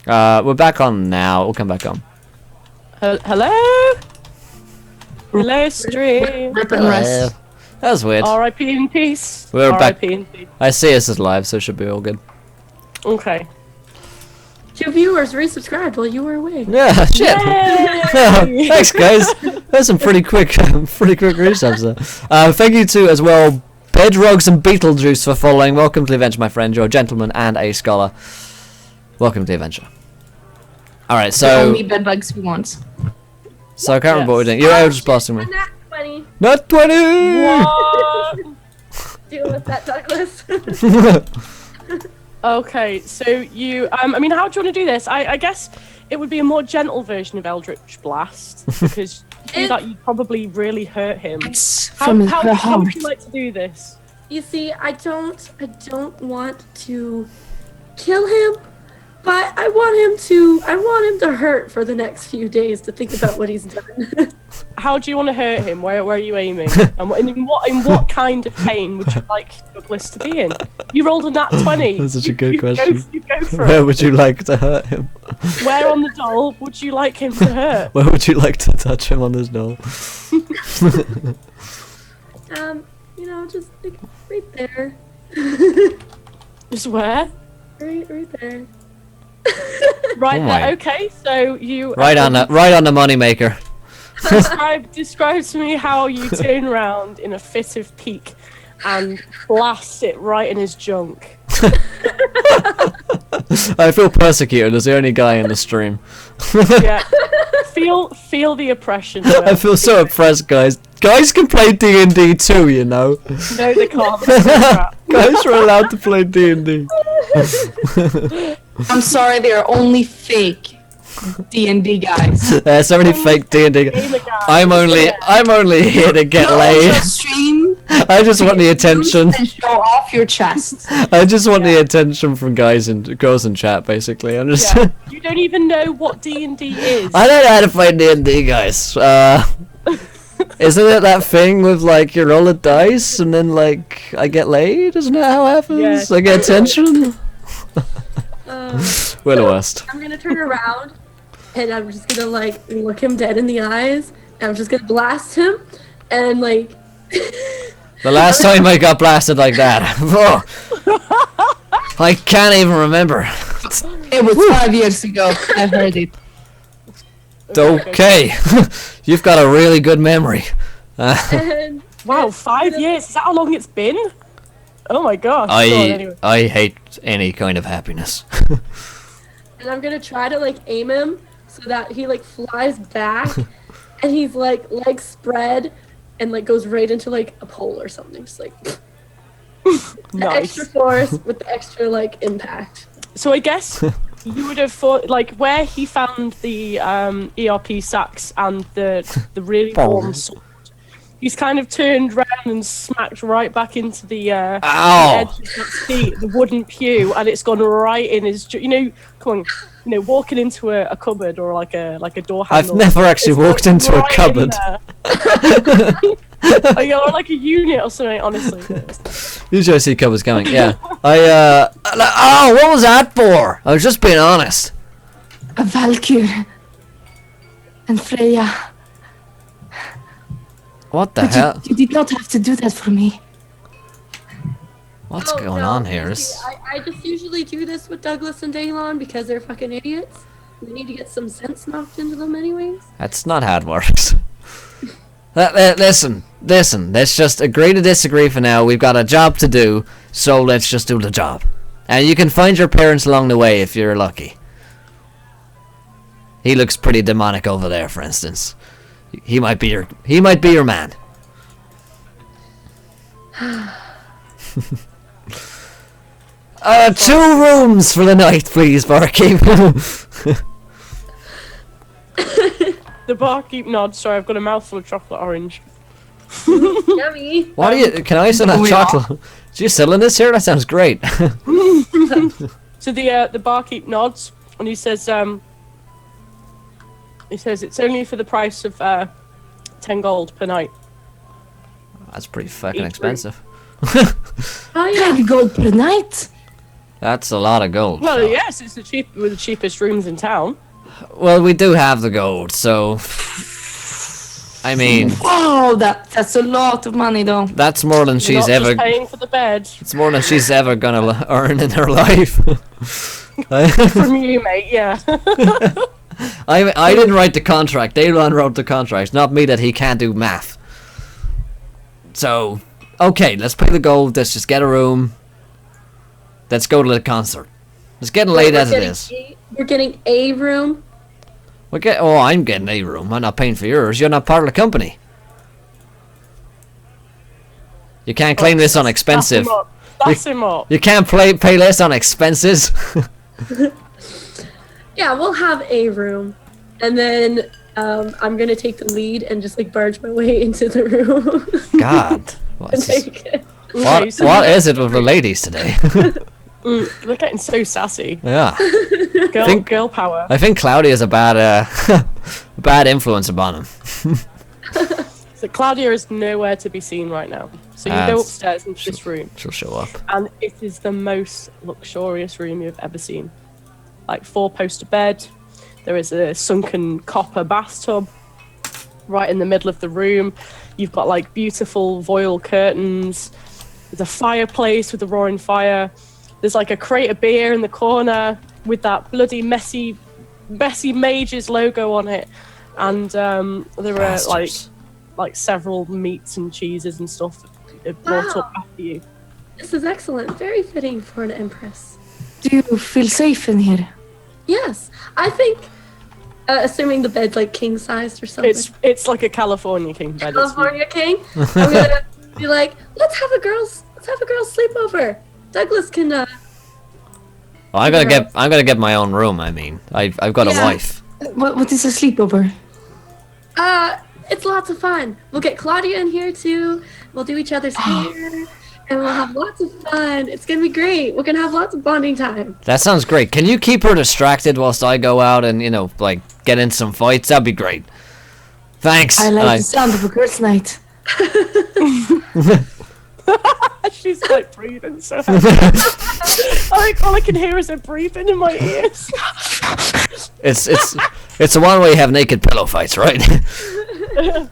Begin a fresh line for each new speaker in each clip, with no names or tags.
We're back on now. We'll come back on.
Hello? Hello, stream.
Rip and rest.
That was weird.
R.I.P. in peace.
We're back.
R.I.P. in peace.
I see us as live, so it should be all good.
Okay.
2 viewers resubscribed while you were away.
Yeah, shit.
Yay!
Thanks, guys. That's some pretty quick resubs there. Thank you to, as well, Bedrogs and Beetlejuice for following. Welcome to the adventure, my friend. You're a gentleman and a scholar. Welcome to the adventure. Alright, so...
Only bedbugs who wants.
So I can't remember what we're doing. You're just blasting me.
Not 20.
Not 20!
What?
Deal with that, Douglas.
Okay, so you, I mean, how do you want to do this? I guess it would be a more gentle version of Eldritch Blast, because you that you'd probably really hurt him.
It's
How
from
how
her heart.
would you like to do this?
You see, I don't want to kill him, but I want him to hurt for the next few days to think about what he's done.
How do you want to hurt him? Where are you aiming? And in what kind of pain would you like Douglas to be in? You rolled a nat 20.
That's such a good question.
You go for
Where
it.
would you like to hurt him?
Where on the doll would you like him to hurt?
Where would you like to touch him on his doll?
You know, just like right there.
Just where?
Right there.
Right
Oh my.
there. Okay, so you
Right on the moneymaker.
describe to me how you turn around in a fit of pique and blast it right in his junk.
I feel persecuted as the only guy in the stream.
Yeah. Feel the oppression.
I feel so oppressed, guys. Guys can play D&D too, you know.
No, they can't. That's so crap.
Guys are allowed to play D&D.
I'm sorry, they are only fake D&D guys.
There's so many fake D&D.
Gamer guys.
I'm only here to get
Go on
laid.
your stream
I just want the attention.
and show off your chest.
I just want the attention from guys and girls in chat, basically. I'm just.
Yeah. You don't even know what D&D is.
I don't know how to play D&D, guys. Isn't it that thing with like you roll a dice and then like I get laid? Isn't that how it happens?
Yes.
I get attention. We're the worst.
I'm gonna turn around and I'm just gonna like look him dead in the eyes and I'm just gonna blast him and like
The last time I got blasted like that, I can't even remember.
It was 5 years ago. I heard it.
Okay, you've got a really good memory.
and
Wow, 5 years. Is that how long it's been? Oh my gosh. Go on, anyway.
I hate any kind of happiness.
and I'm gonna try to like aim him so that he like flies back and he's like legs spread and like goes right into like a pole or something. Just like the extra
Nice.
force with the extra like impact.
So I guess you would have thought, like, where he found the ERP sacks and the really warm sword, he's kind of turned round and smacked right back into the edge of that seat, the wooden pew, and it's gone right in his. You know, come on, you know, walking into a cupboard or like a door handle.
I've never actually
It's
walked
gone
into a
right in
cupboard.
there. Or like a unit or something, honestly.
Usually I see covers coming. Yeah. Oh, what was that for? I was just being honest.
A Valkyr and Freya.
What the
But
hell?
you did not have to do that for me.
What's
Oh,
going
no,
on here?
you
This-
see, I just usually do this with Douglas and Daylon because they're fucking idiots. They need to get some sense knocked into them anyways.
That's not how it works. Listen. Let's just agree to disagree for now. We've got a job to do, so let's just do the job. And you can find your parents along the way if you're lucky. He looks pretty demonic over there, for instance. He might be your man. 2 rooms for the night, please, barkeep.
The barkeep nods. Sorry, I've got a mouthful of chocolate orange.
Yummy.
What do you? Can I send that
we
chocolate? Do you selling this here? That sounds great.
So the barkeep nods and he says it's only for the price of 10 gold per night.
That's pretty fucking
Each
expensive.
Oh yeah.
10 gold per night.
That's a lot of gold.
Well,
so.
yes, it's with the cheapest rooms in town.
Well, we do have the gold, so... I mean...
Wow, that's a lot of money, though.
That's more than
You're
she's
not
ever...
just paying for the bed.
It's more than she's ever gonna earn in her life.
From you, mate, yeah.
I didn't write the contract. Daylon wrote the contract. It's not me that he can't do math. So, okay, let's pay the gold. Let's just get a room. Let's go to the concert. It's getting late as it is.
We're getting a room.
Oh, I'm getting a room. I'm not paying for yours. You're not part of the company. You can't claim this on expensive.
That's him up.
You can't pay less on expenses.
Yeah, we'll have a room, and then I'm gonna take the lead and just like barge my way into the room.
God, what is it with the ladies today?
They're getting so sassy.
Yeah,
Girl power.
I think Claudia's a bad bad influence upon him.
So Claudia is nowhere to be seen right now. So you go upstairs into this room.
She'll show up.
And it is the most luxurious room you've ever seen. Like 4-poster bed. There is a sunken copper bathtub right in the middle of the room. You've got like beautiful voile curtains. There's a fireplace with a roaring fire. There's like a crate of beer in the corner with that bloody messy Mages logo on it. And there are like several meats and cheeses and stuff brought up after you.
This is excellent. Very fitting for an empress.
Do you feel safe in here?
Yes, I think. Assuming the bed's like king sized or something.
It's like a California king bed.
California king. I'm gonna be like, let's have a girls sleepover. Douglas can.
Well, I'm gonna get my own room. I mean, I've got a wife.
What is a sleepover?
It's lots of fun. We'll get Claudia in here too. We'll do each other's hair. And we'll have lots of fun. It's gonna be great. We're gonna have lots of bonding time.
That sounds great. Can you keep her distracted whilst I go out and, like, get in some fights? That'd be great. Thanks.
I like the sound of a girl's night.
She's like breathing so heavy. All I can hear is her breathing in my ears.
It's the one where you have naked pillow fights, right?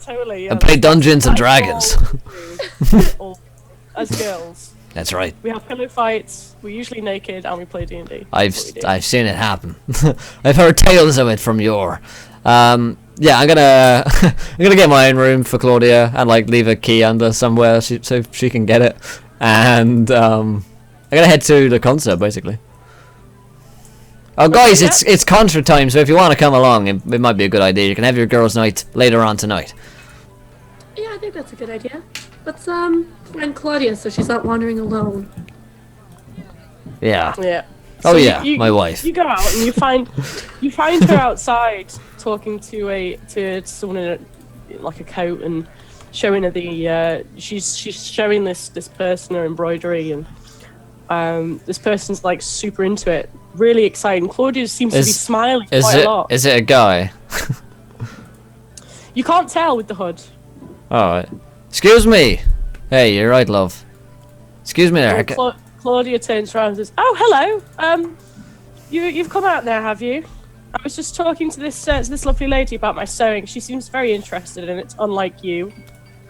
Totally. Yeah.
And play Dungeons and Dragons.
As girls.
That's right.
We have pillow fights. We're usually naked and we play D&D.
I've seen it happen. I've heard tales of it from yore. Yeah, I'm gonna get my own room for Claudia and like leave a key under somewhere so she can get it. And I'm gonna head to the concert basically. Oh guys, it's concert time, so if you want to come along, it might be a good idea. You can have your girls' night later on tonight.
Yeah, I think that's a good idea. Let's find Claudia so she's not wandering alone.
Yeah.
Yeah.
Oh
So
yeah,
you-
my wife.
You go out and you find her outside talking to someone in like a coat and showing her the she's showing this person her embroidery, and this person's like super into it, really excited. And Claudia seems to be smiling quite a lot.
Is it a guy?
You can't tell with the hood.
Alright. Excuse me. Hey, you're right, love. Excuse me there.
Claudia turns around and says, "Oh, hello. You've come out there, have you? I was just talking to this lovely lady about my sewing. She seems very interested in it. It's unlike you."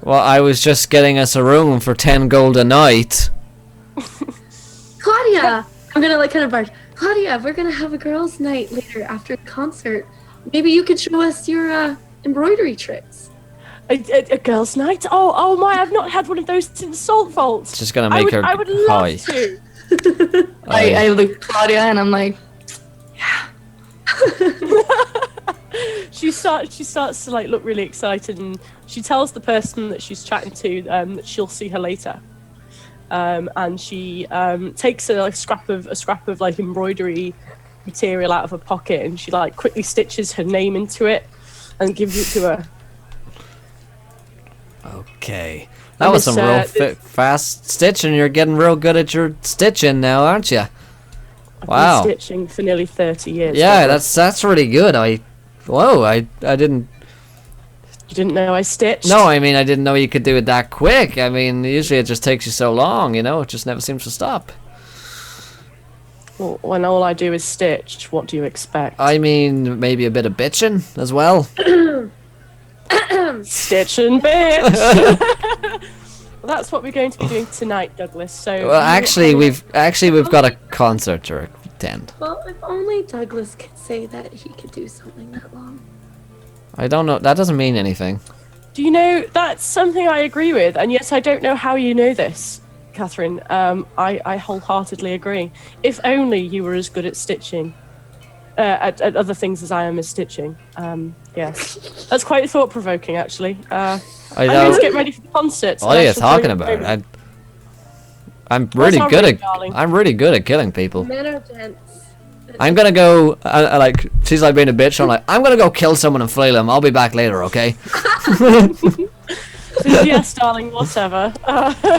Well, I was just getting us a room for 10 gold a night.
Claudia! I'm gonna like kind of barge. Claudia, we're gonna have a girls' night later after the concert. Maybe you could show us your embroidery tricks.
A girls' night? Oh my! I've not had one of those since Salt Vault.
It's just gonna make her
I would love
high.
to.
I look at Claudia and I'm like,
She starts to like look really excited, and she tells the person that she's chatting to that she'll see her later. And she takes a scrap of like embroidery material out of her pocket, and she like quickly stitches her name into it and gives it to her.
Okay. That was some real fast stitching. You're getting real good at your stitching now, aren't you? Wow.
I've been stitching for nearly 30 years.
Yeah, that's really good. I didn't.
You didn't know I stitched?
No, I mean I didn't know you could do it that quick. I mean usually it just takes you so long, you know. It just never seems to stop.
Well, when all I do is stitch, what do you expect?
I mean, maybe a bit of bitching as well.
Stitch and bitch. Well, that's what we're going to be doing tonight, Douglas. So.
Well, actually, we've got a concert to attend.
Well, if only Douglas could say that he could do something that long.
I don't know. That doesn't mean anything.
Do you know, that's something I agree with, and yes, I don't know how you know this, Catherine. I wholeheartedly agree. If only you were as good at stitching, at other things as I am as stitching. Yes, that's quite thought-provoking, actually.
I
I'm
know.
going to get ready for the concert.
What are you talking about? I'm really
our
good
ring,
at.
darling?
I'm really good at killing people.
Men are gents.
I'm gonna go. Like she's like being a bitch. I'm like, I'm gonna go kill someone and flail him. I'll be back later, okay?
Yes, darling, whatever.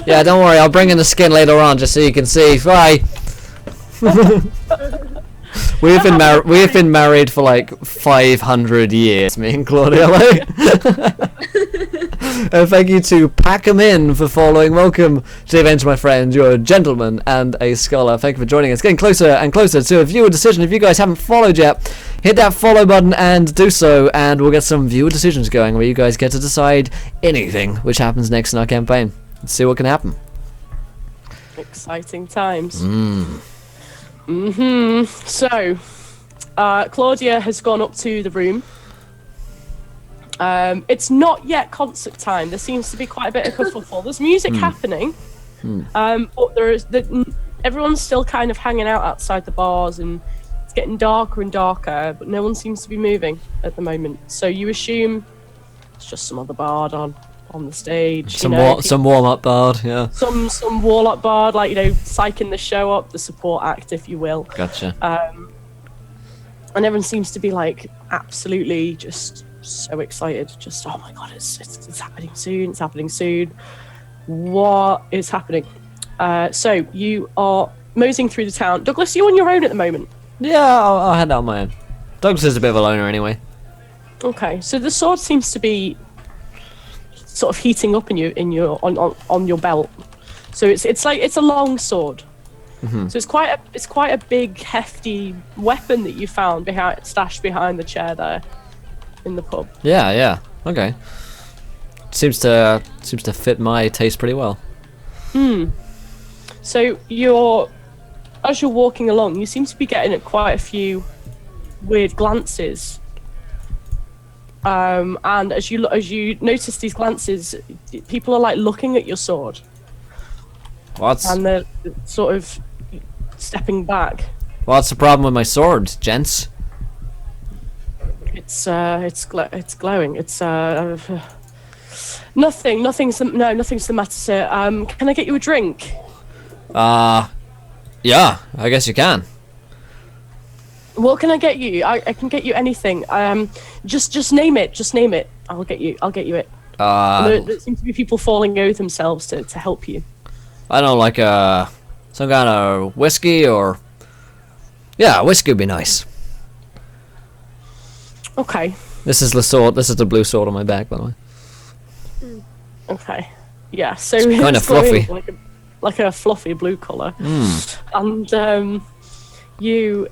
Yeah, don't worry. I'll bring in the skin later on just so you can see. Bye. We have been married for like 500 years, me and Claudia. Like. Thank you to Pack 'em In for following. Welcome to the event, my friend. You're a gentleman and a scholar. Thank you for joining us. Getting closer and closer to a viewer decision. If you guys haven't followed yet, hit that follow button and do so, and we'll get some viewer decisions going where you guys get to decide anything which happens next in our campaign. Let's see what can happen.
Exciting times. So, Claudia has gone up to the room. It's not yet concert time. There seems to be quite a bit of kerfuffle. There's music happening, but everyone's still kind of hanging out outside the bars, and it's getting darker and darker, but no one seems to be moving at the moment. So you assume it's just some other bard on the stage.
Some warm-up bard, yeah.
Some warlock bard, like, psyching the show up, the support act, if you will.
Gotcha.
And everyone seems to be like absolutely just so excited. Just, oh my god, it's happening soon. It's happening soon. What is happening? So you are moseying through the town. Douglas, you're on your own at the moment.
Yeah, I'll head out on my own. Douglas is a bit of a loner anyway.
Okay, so the sword seems to be sort of heating up on your belt. So it's like it's a long sword. So it's quite a big, hefty weapon that you found stashed behind the chair there in the pub.
Yeah. Okay. Seems to fit my taste pretty well.
So as you're walking along, you seem to be getting quite a few weird glances. And as you notice these glances, people are like looking at your sword.
What's
And they're sort of stepping back.
the problem with my sword, gents?
It's glowing. It's nothing's the matter, sir. Can I get you a drink?
Yeah, I guess you can.
What can I get you? I can get you anything. Just name it. Just name it. I'll get you it. There seem to be people falling over themselves to help you.
I don't know, like some kind of whiskey or... Yeah, whiskey would be nice.
Okay.
This is the sword. This is the blue sword on my back, by the way.
Okay. Yeah. So
It's kind of fluffy.
like a fluffy blue color. And you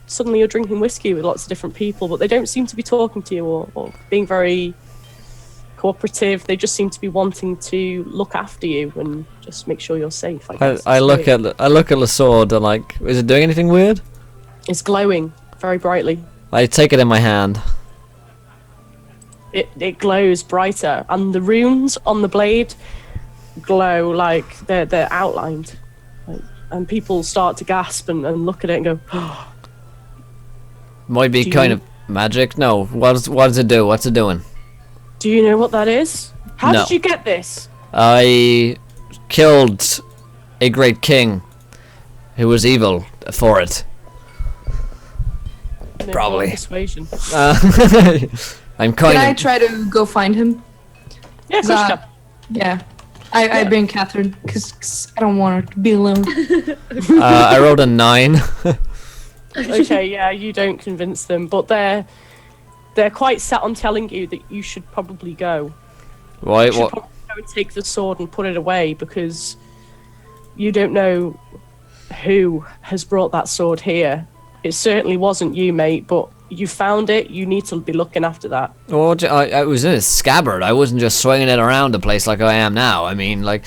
suddenly you're drinking whiskey with lots of different people, but they don't seem to be talking to you or being very cooperative. They just seem to be wanting to look after you and just make sure you're safe. I guess.
I look at the sword and like, is it doing anything weird?
It's glowing very brightly.
I take it in my hand.
It glows brighter, and the runes on the blade glow like they're outlined. And people start to gasp and look at it and go, oh.
Might be kind of magic. No, what does it do? What's it doing?
Do you know what that is? How
No.
did you get this?
I killed a great king who was evil for it.
No,
Probably.
Persuasion.
I'm
Can I
kind of...
try to go find him?
Yeah, of course you can.
Yeah. I bring Catherine because I don't want her to be alone.
I rolled a 9.
Okay, yeah, you don't convince them, but they're quite set on telling you that you should probably go.
Why?
You should
What?
probably go and take the sword and put it away because you don't know who has brought that sword here. It certainly wasn't you, mate, but you found it. You need to be looking after that.
Oh, I was in a scabbard. I wasn't just swinging it around the place like I am now. I mean, like...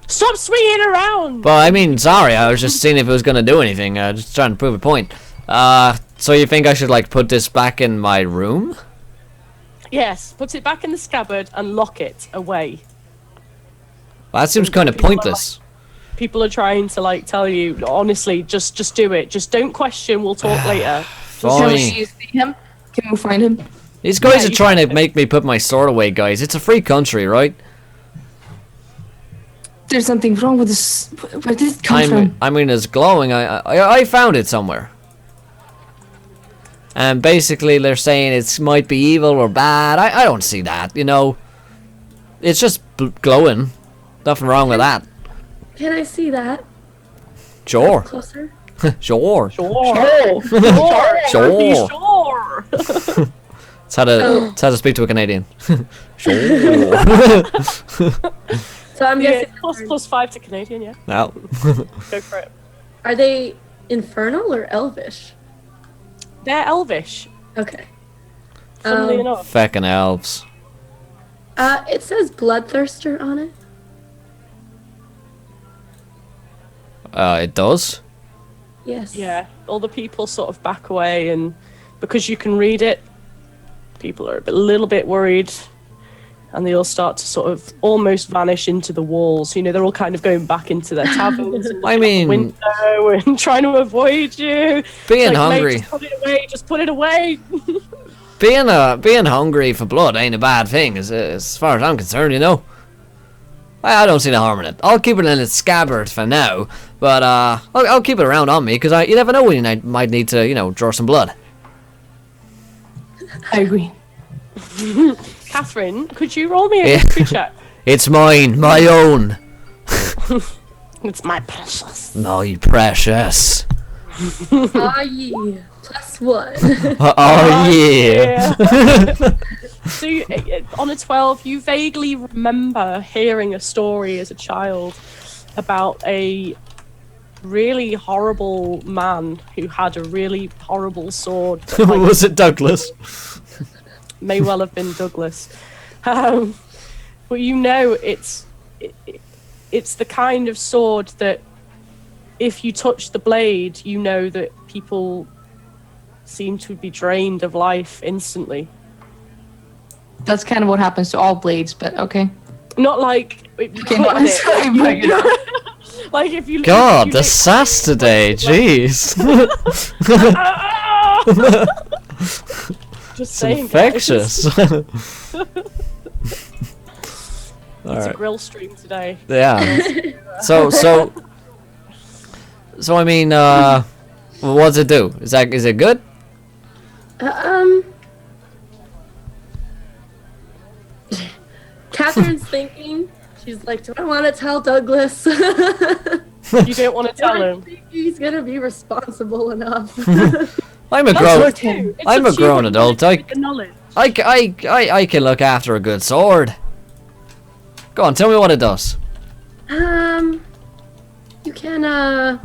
Stop swinging around!
Well, I mean, sorry. I was just seeing if it was going to do anything. Just trying to prove a point. So you think I should, like, put this back in my room?
Yes, put it back in the scabbard and lock it away.
Well, that seems kind of pointless.
People are trying to, like, tell you, honestly, just do it. Just don't question. We'll talk later.
Can
Fine.
we see him? Can we find him?
These guys
Yeah,
are trying to make me put my sword away, guys. It's a free country, right?
There's something wrong with this. Where did it come from?
I mean, it's glowing. I found it somewhere. And basically, they're saying it might be evil or bad. I don't see that, you know. It's just glowing. Nothing wrong with that.
Can I see that?
Sure.
Closer.
Sure.
Sure.
Sure.
Sure.
It's how to speak to a Canadian. Sure.
So I'm
Yeah,
guessing.
+5 to Canadian, yeah.
No.
Go for it.
Are they infernal or elvish?
They're elvish,
Okay.
funnily enough.
Feckin' elves.
It says bloodthirster on it.
It does.
Yes.
Yeah, all the people sort of back away, and because you can read it, people are a little bit worried, and they all start to sort of almost vanish into the walls. You know, they're all kind of going back into their taverns and
I mean,
window and trying to avoid you.
being
Like,
hungry,
mate, just put it away. Just put it away.
being hungry for blood ain't a bad thing, as far as I'm concerned. You know. I don't see the harm in it. I'll keep it in its scabbard for now, but I'll keep it around on me because you never know when you might need to, you know, draw some blood.
I agree.
Catherine, could you roll me a
Yeah.
history check?
It's mine, my own,
It's my precious.
my precious.
Ah, yeah. +1.
Oh yeah.
So on a 12, you vaguely remember hearing a story as a child about a really horrible man who had a really horrible sword. That, like,
Was it Douglas?
may well have been Douglas. But you know, it's the kind of sword that if you touch the blade, you know that people seem to be drained of life instantly.
That's kind of what happens to all blades, but okay.
Not like
Okay, no, I'm sorry, bring it up.
like if you
God,
if
the
you
sass today, jeez.
just
It's
saying,
infectious.
guys. It's a
Alright.
grill stream today.
Yeah. So I mean, what does it do? Is it good?
Catherine's thinking. She's like, do I want to tell Douglas?
You don't want to tell
I
him.
think he's gonna be responsible enough.
I'm a
That's
grown.
what you do. It's
I'm
up
a
to you
grown
what you
adult.
do with the knowledge.
I can look after a good sword. Go on, tell me what it does.
You can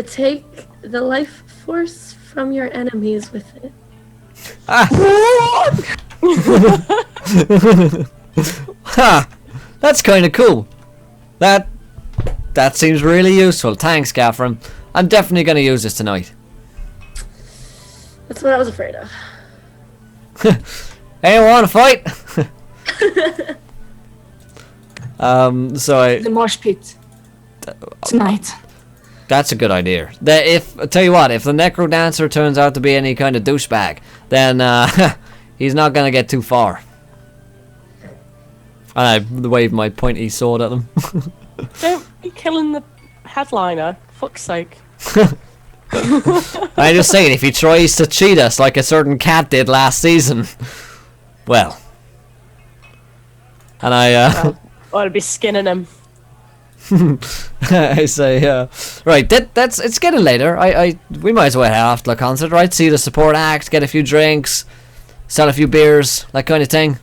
take the life force from your enemies with it.
Ha! That's kind of cool. That seems really useful. Thanks, Catherine. I'm definitely gonna use this tonight.
That's what I was afraid of.
Anyone want to fight? So
The mosh pit. Tonight.
that's a good idea. I tell you what, if the Necrodancer turns out to be any kind of douchebag, then he's not gonna get too far. And I wave my pointy sword at them.
Don't be killing the headliner. Fuck's sake.
I'm just saying, if he tries to cheat us like a certain cat did last season, well. And
I'll be skinning him.
I say, right, it's getting later. We might as well head off to the concert, right? See the support act, get a few drinks, sell a few beers, that kind of thing.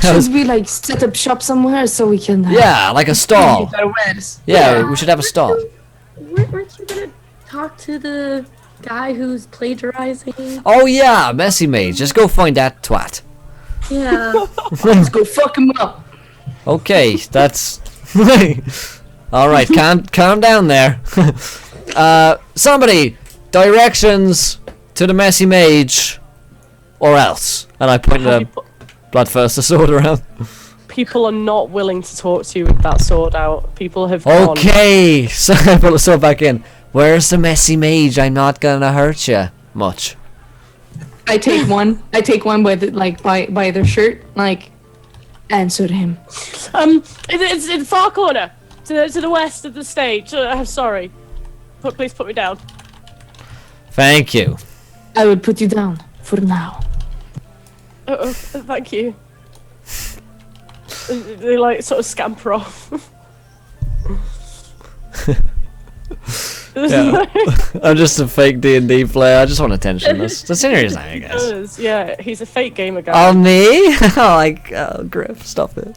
Should we like set up shop somewhere so we can?
Yeah, like a stall.
Our wares?
Yeah, we should have a stall.
Weren't you gonna talk to the guy who's plagiarizing?
Oh yeah, Messy Mage. Just go find that twat.
Yeah.
Let's go fuck him up.
Okay, that's... Alright, calm down there. Somebody, directions to the Messy Mage, or else. And I point the Bloodthirster sword around.
People are not willing to talk to you with that sword out. People have gone.
Okay, so I put the sword back in. Where's the Messy Mage? I'm not gonna hurt you much.
I take one. I take one by the, like by their shirt, like answer him.
It's in far corner, to the west of the stage. I'm sorry. Please put me down.
Thank you.
I would put you down for now.
Oh, thank you. They like sort of scamper off.
Yeah. I'm just a fake D&D player. I just want attention. That's the serious thing, I guess.
Yeah, he's a fake gamer guy.
Oh, me? Like, Griff, stop it.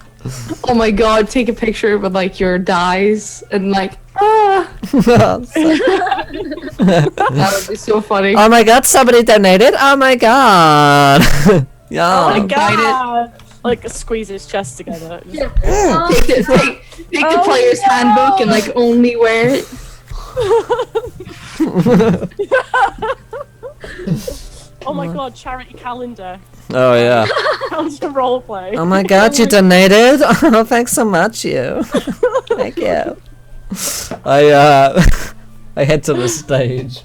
Oh my god, take a picture with like your dies and like that would be so funny.
Oh my god, somebody donated. Oh my god. Yeah.
Oh my
Bite
god! Like squeeze his chest together.
Yeah.
Take the player's handbook and like only wear it.
Oh my god, charity calendar.
Oh yeah.
Sounds to roleplay.
Oh my god, you donated? Oh, thanks so much, you. Thank you. I head to the stage.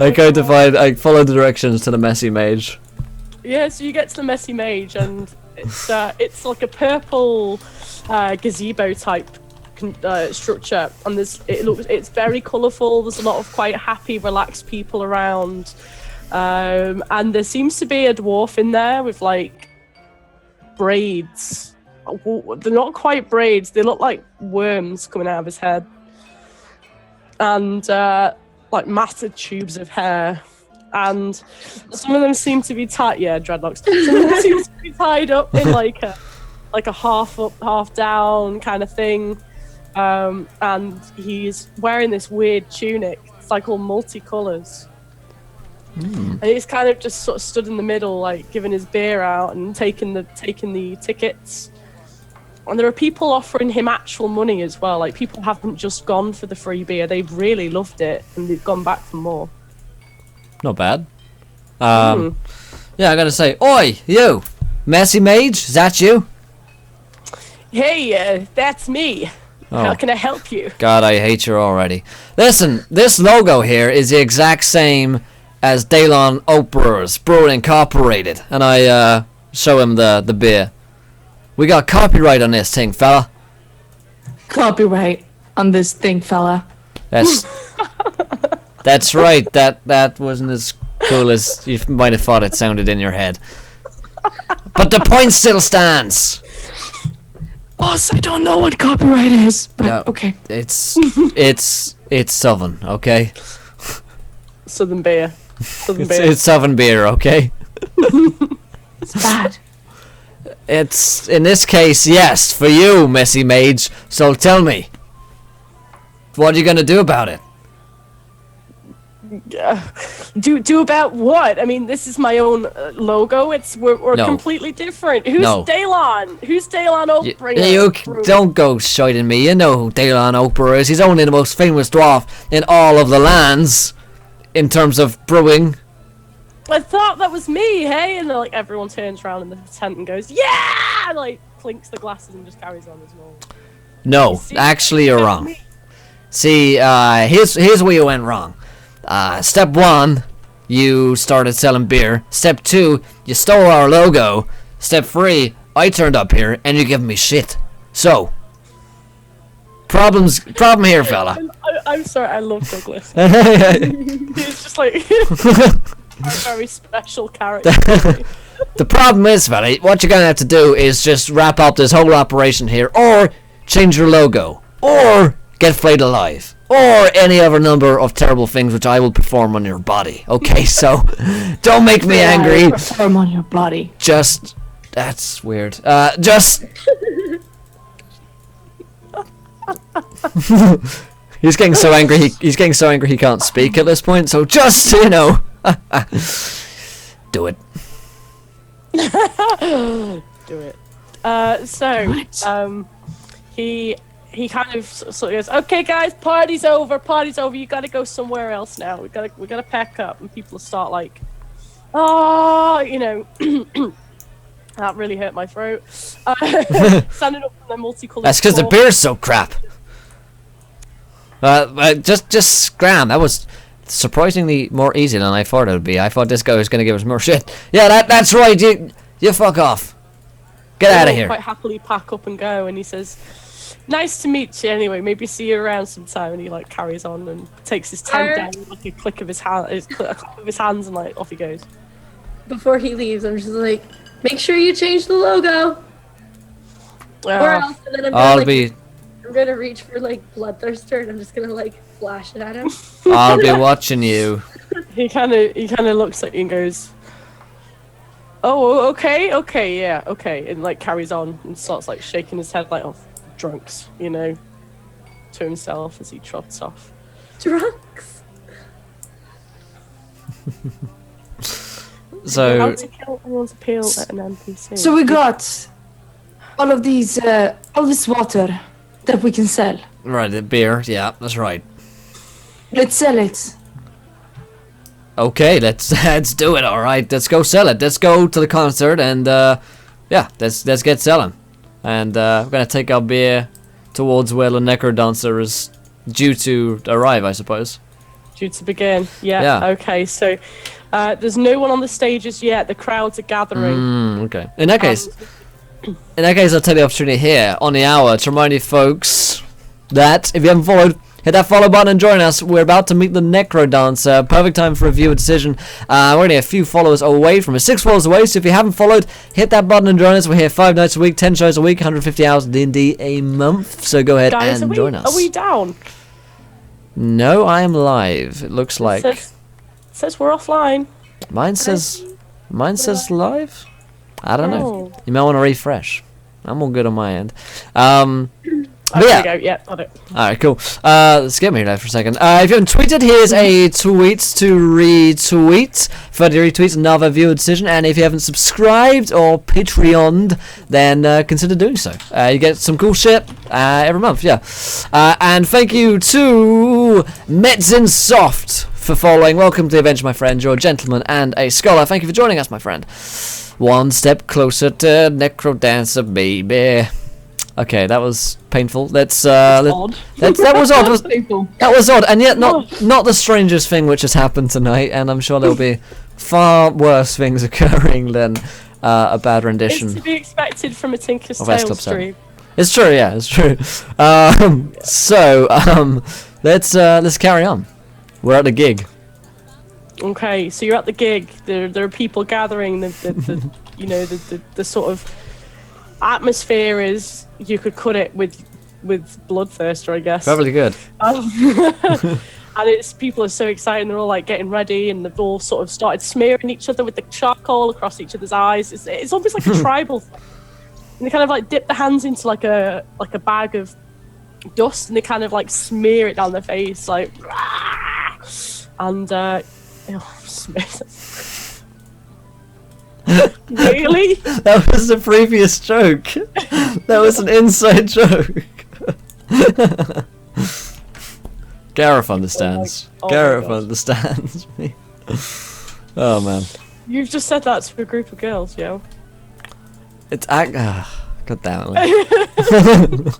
I follow the directions to the Messy Mage.
Yeah, so you get to the Messy Mage and it's like a purple gazebo type structure, and it's very colourful. There's a lot of quite happy, relaxed people around, and there seems to be a dwarf in there with like braids. They're not quite braids; they look like worms coming out of his head, and like massive tubes of hair. And some of them seem to be tied. Yeah, dreadlocks. Some of them seem to be tied up in like a half up, half down kind of thing. And he's wearing this weird tunic. It's like all multicolours. And he's kind of just sort of stood in the middle, like giving his beer out and taking the tickets. And there are people offering him actual money as well. Like people haven't just gone for the free beer; they've really loved it and they've gone back for more.
Not bad. Yeah, I gotta say, oi, you, Messy Mage, is that you?
Hey, that's me.
Oh.
How can I help you?
God, I hate you already. Listen, this logo here is the exact same as Daylon Operers Brewing Incorporated, and I show him the beer. We got copyright on this thing, fella.
Copyright on this thing, fella.
That's right. That wasn't as cool as you might have thought it sounded in your head. But the point still stands.
Boss, I don't know what copyright is, but
No,
okay.
It's Southern, okay?
Southern beer.
It's Southern beer, okay?
It's bad.
It's, in this case, yes, for you, Messy Mage. So tell me, what are you gonna do about it?
Do about what? I mean, this is my own logo. We're
No.
completely different. Who's
No.
Daylon? Who's Daylon Oakbringer?
You don't go shiting me. You know who Daylon Oprah is. He's only the most famous dwarf in all of the lands in terms of brewing.
I thought that was me, hey? And like everyone turns around in the tent and goes, yeah! And, like clinks the glasses and just carries on as normal.
No,
See?
actually you're wrong. See, here's where you went wrong. Step 1, you started selling beer. Step 2, you stole our logo. Step 3, I turned up here and you give me shit. So, problem here, fella.
I'm sorry, I love Douglas. He's just like a very special character.
The problem is, fella, what you're gonna have to do is just wrap up this whole operation here, or change your logo, or get flayed alive, or any other number of terrible things which I will perform on your body. Okay, so don't make me angry.
Perform on your body.
Just That's weird. Just. He's getting so angry. He's getting so angry he can't speak at this point. So just do it.
Do it. He kind of sort of goes, okay guys, party's over, you gotta go somewhere else now, we gotta pack up, and people start like, oh, you know, that really hurt my throat. Standing up from their multicolored
That's because the
floor.
beer's so crap. Just scram. That was surprisingly more easy than I thought it would be. I thought this guy was gonna give us more shit. Yeah, that's right, you fuck off. Get out of here.
Quite happily pack up and go, and he says, nice to meet you anyway, maybe see you around sometime, and he like carries on and takes his tent down with like a click of his hand, a clap of his hands, and like off he goes.
Before he leaves, I'm just like, make sure you change the logo. Or else, and then I'm gonna reach for like Bloodthirster, and I'm just gonna like flash it at him.
I'll be watching you.
He kind of looks at you and goes, oh, okay, yeah, okay, and like carries on and starts like shaking his head like, oh, drunks, you know, to himself as he trots off.
Drunks.
So
How to kill anyone's appeal at an NPC.
So we got all of these, all this water that we can sell.
right, the beer. Yeah, that's right.
Let's sell it.
Okay, let's do it. All right, let's go sell it. Let's go to the concert and yeah, let's get selling. And we're gonna take our beer towards where the Necrodancer is due to arrive, I suppose.
Due to begin. Yeah.
Yeah.
Okay. So there's no one on the stages yet. The crowds are gathering.
Okay. In that case, I'll take the opportunity here on the hour to remind you folks that if you haven't followed, hit that follow button and join us. We're about to meet the Necrodancer. Perfect time for a viewer decision. We're only a few followers away from 6 followers away, so if you haven't followed, hit that button and join us. We're here 5 nights a week, 10 shows a week, 150 hours D&D a month. So go ahead
Guys,
and join us.
Are we down?
No, I am live. It looks like
It says we're offline.
mine says live. I don't know.
Oh.
You might want to refresh. I'm all good on my end. But
There
yeah.
we go. Yeah, got it.
Alright, cool. Let's get me there for a second. If you haven't tweeted, here's a tweet to retweet. For the retweets, another viewer decision. And if you haven't subscribed or Patreoned, then consider doing so. You get some cool shit every month, yeah. And thank you to Metzin Soft for following. Welcome to the adventure, my friend. You're a gentleman and a scholar. Thank you for joining us, my friend. One step closer to Necrodancer, baby. Okay, that was painful. That was odd. That was odd, and yet not the strangest thing which has happened tonight. And I'm sure there'll be far worse things occurring than a bad rendition.
It's to be expected from a Tinker's
Of
Tale
S-Club
stream.
It's true, yeah, it's true. Let's carry on. We're at the gig.
Okay, so you're at the gig. There are people gathering. The you know the sort of atmosphere is, you could cut it with Bloodthirster, I guess.
Probably good.
And it's, people are so excited, and they're all like getting ready, and they've all sort of started smearing each other with the charcoal across each other's eyes. It's almost like a tribal thing. And they kind of like dip their hands into like a bag of dust, and they kind of like smear it down their face, like, and really?
That was the previous joke. That was an inside joke. Gareth understands.
Oh my
Gareth
God.
understands me. Oh man.
You've just said that to a group of girls, yo.
It's God damn it.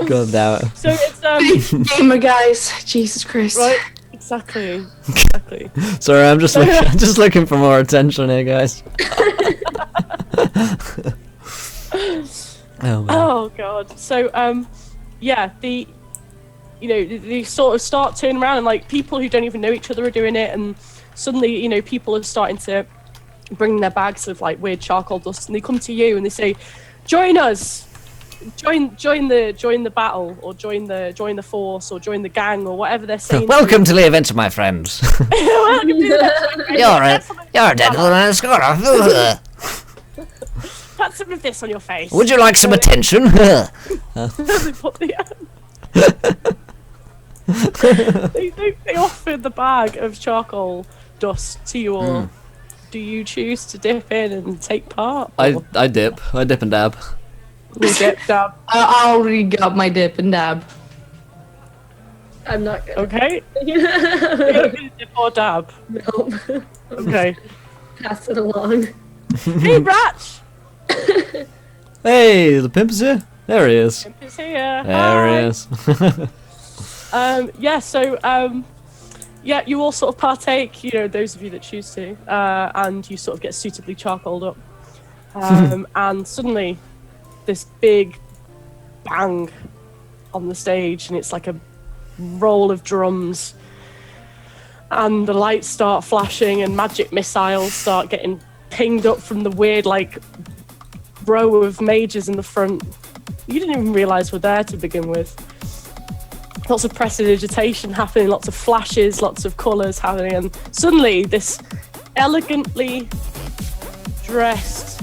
God damn it.
So it's
Gamer guys, Jesus Christ.
right, exactly.
Sorry, I'm just looking for more attention here, guys. Oh man.
Oh god. So yeah, they sort of start turning around, and like people who don't even know each other are doing it, and suddenly people are starting to bring their bags of like weird charcoal dust, and they come to you and they say, join us, join the battle, or join the force, or join the gang, or whatever they're saying.
Welcome to the event, my friends.
Welcome to the
You're a gentleman and a scholar.
put some of this on your face.
Would you like some attention?
They put they offered the bag of charcoal dust to you all. Do you choose to dip in and take part?
I dip and dab.
You dip, dab.
I already got my dip and dab.
I'm not good.
Okay. You're gonna dip or dab.
Nope.
Okay.
Pass it along.
Hey, Ratch!
Hey, the pimp is here. There he is.
Imp is here.
There he
Hi.
is.
Yeah, you all sort of partake, you know, those of you that choose to, and you sort of get suitably charcoaled up. And suddenly, this big bang on the stage, and it's like a roll of drums, and the lights start flashing, and magic missiles start getting pinged up from the weird, like, row of mages in the front. You didn't even realise we're there to begin with. Lots of prestidigitation happening, lots of flashes, lots of colours happening, and suddenly this elegantly dressed,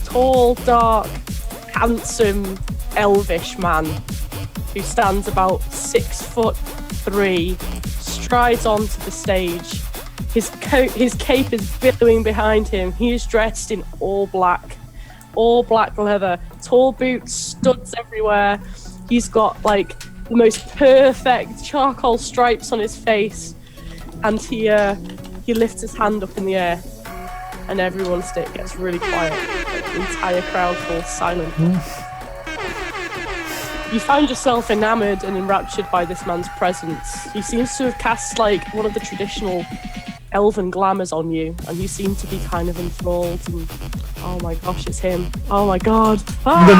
tall, dark, handsome, elvish man who stands about 6'3", strides onto the stage. His cape is billowing behind him. He is dressed in all black leather, tall boots, studs everywhere. He's got like the most perfect charcoal stripes on his face, and he lifts his hand up in the air, and everyone gets really quiet. The entire crowd falls silent. You find yourself enamored and enraptured by this man's presence. He seems to have cast like one of the traditional elven glamours on you, and you seem to be kind of enthralled. And oh my gosh, it's him! Oh my god! Ah!
The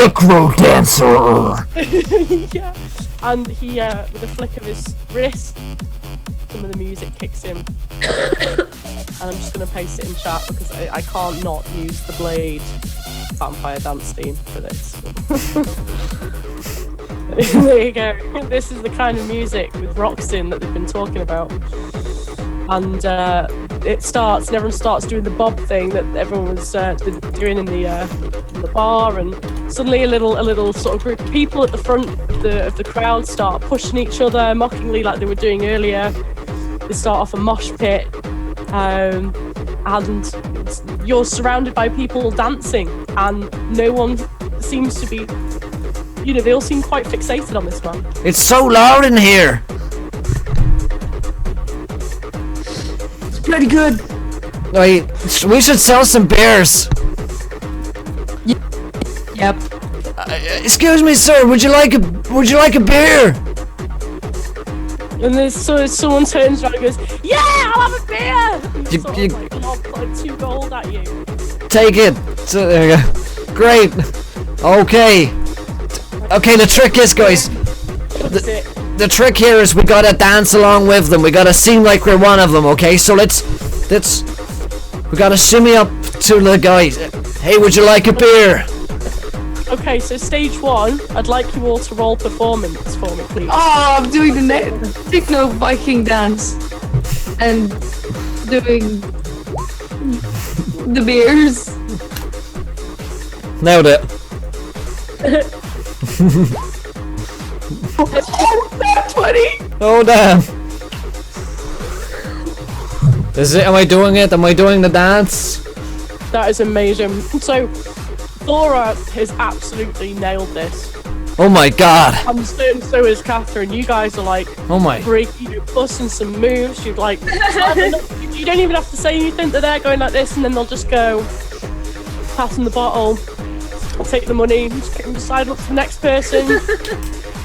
Necrodancer.
Yeah, and he, with a flick of his wrist, some of the music kicks in. And I'm just gonna paste it in chat because I can't not use the Blade vampire dance theme for this. There you go. This is the kind of music with rocks in that they've been talking about. And it starts, and everyone starts doing the bob thing that everyone was doing in the bar, and suddenly a little sort of group of people at the front of the crowd start pushing each other mockingly like they were doing earlier. They start off a mosh pit, and you're surrounded by people dancing, and no one seems to be, you know, they all seem quite fixated on this man.
It's so loud in here.
Pretty good.
Wait, we should sell some beers.
Yep.
Excuse me, sir. Would you like a beer?
And there's someone turns around and goes, "Yeah, I'll have a beer." And
You-
sort
you-
of like lob 2 gold at you.
Take it. So, there we go. Great. Okay. Okay. The trick is, guys.
That's it.
The trick here is we gotta dance along with them. We gotta seem like we're one of them. Okay. So let's. We gotta shimmy up to the guys. Hey, would you like a beer?
Okay, so stage 1, I'd like you all to roll performance for me, please.
Oh, I'm doing the Techno Viking dance and doing the beers.
Nailed it.
That's funny.
Oh damn. Is it? Am I doing it? Am I doing the dance?
That is amazing. So, Laura has absolutely nailed this.
Oh my god.
And so is Catherine. You guys are like,
Oh my.
you're busting some moves. You'd like, you don't even have to say anything. They're there going like this, and then they'll just go, passing the bottle, take the money, just kick them aside, look to the next person,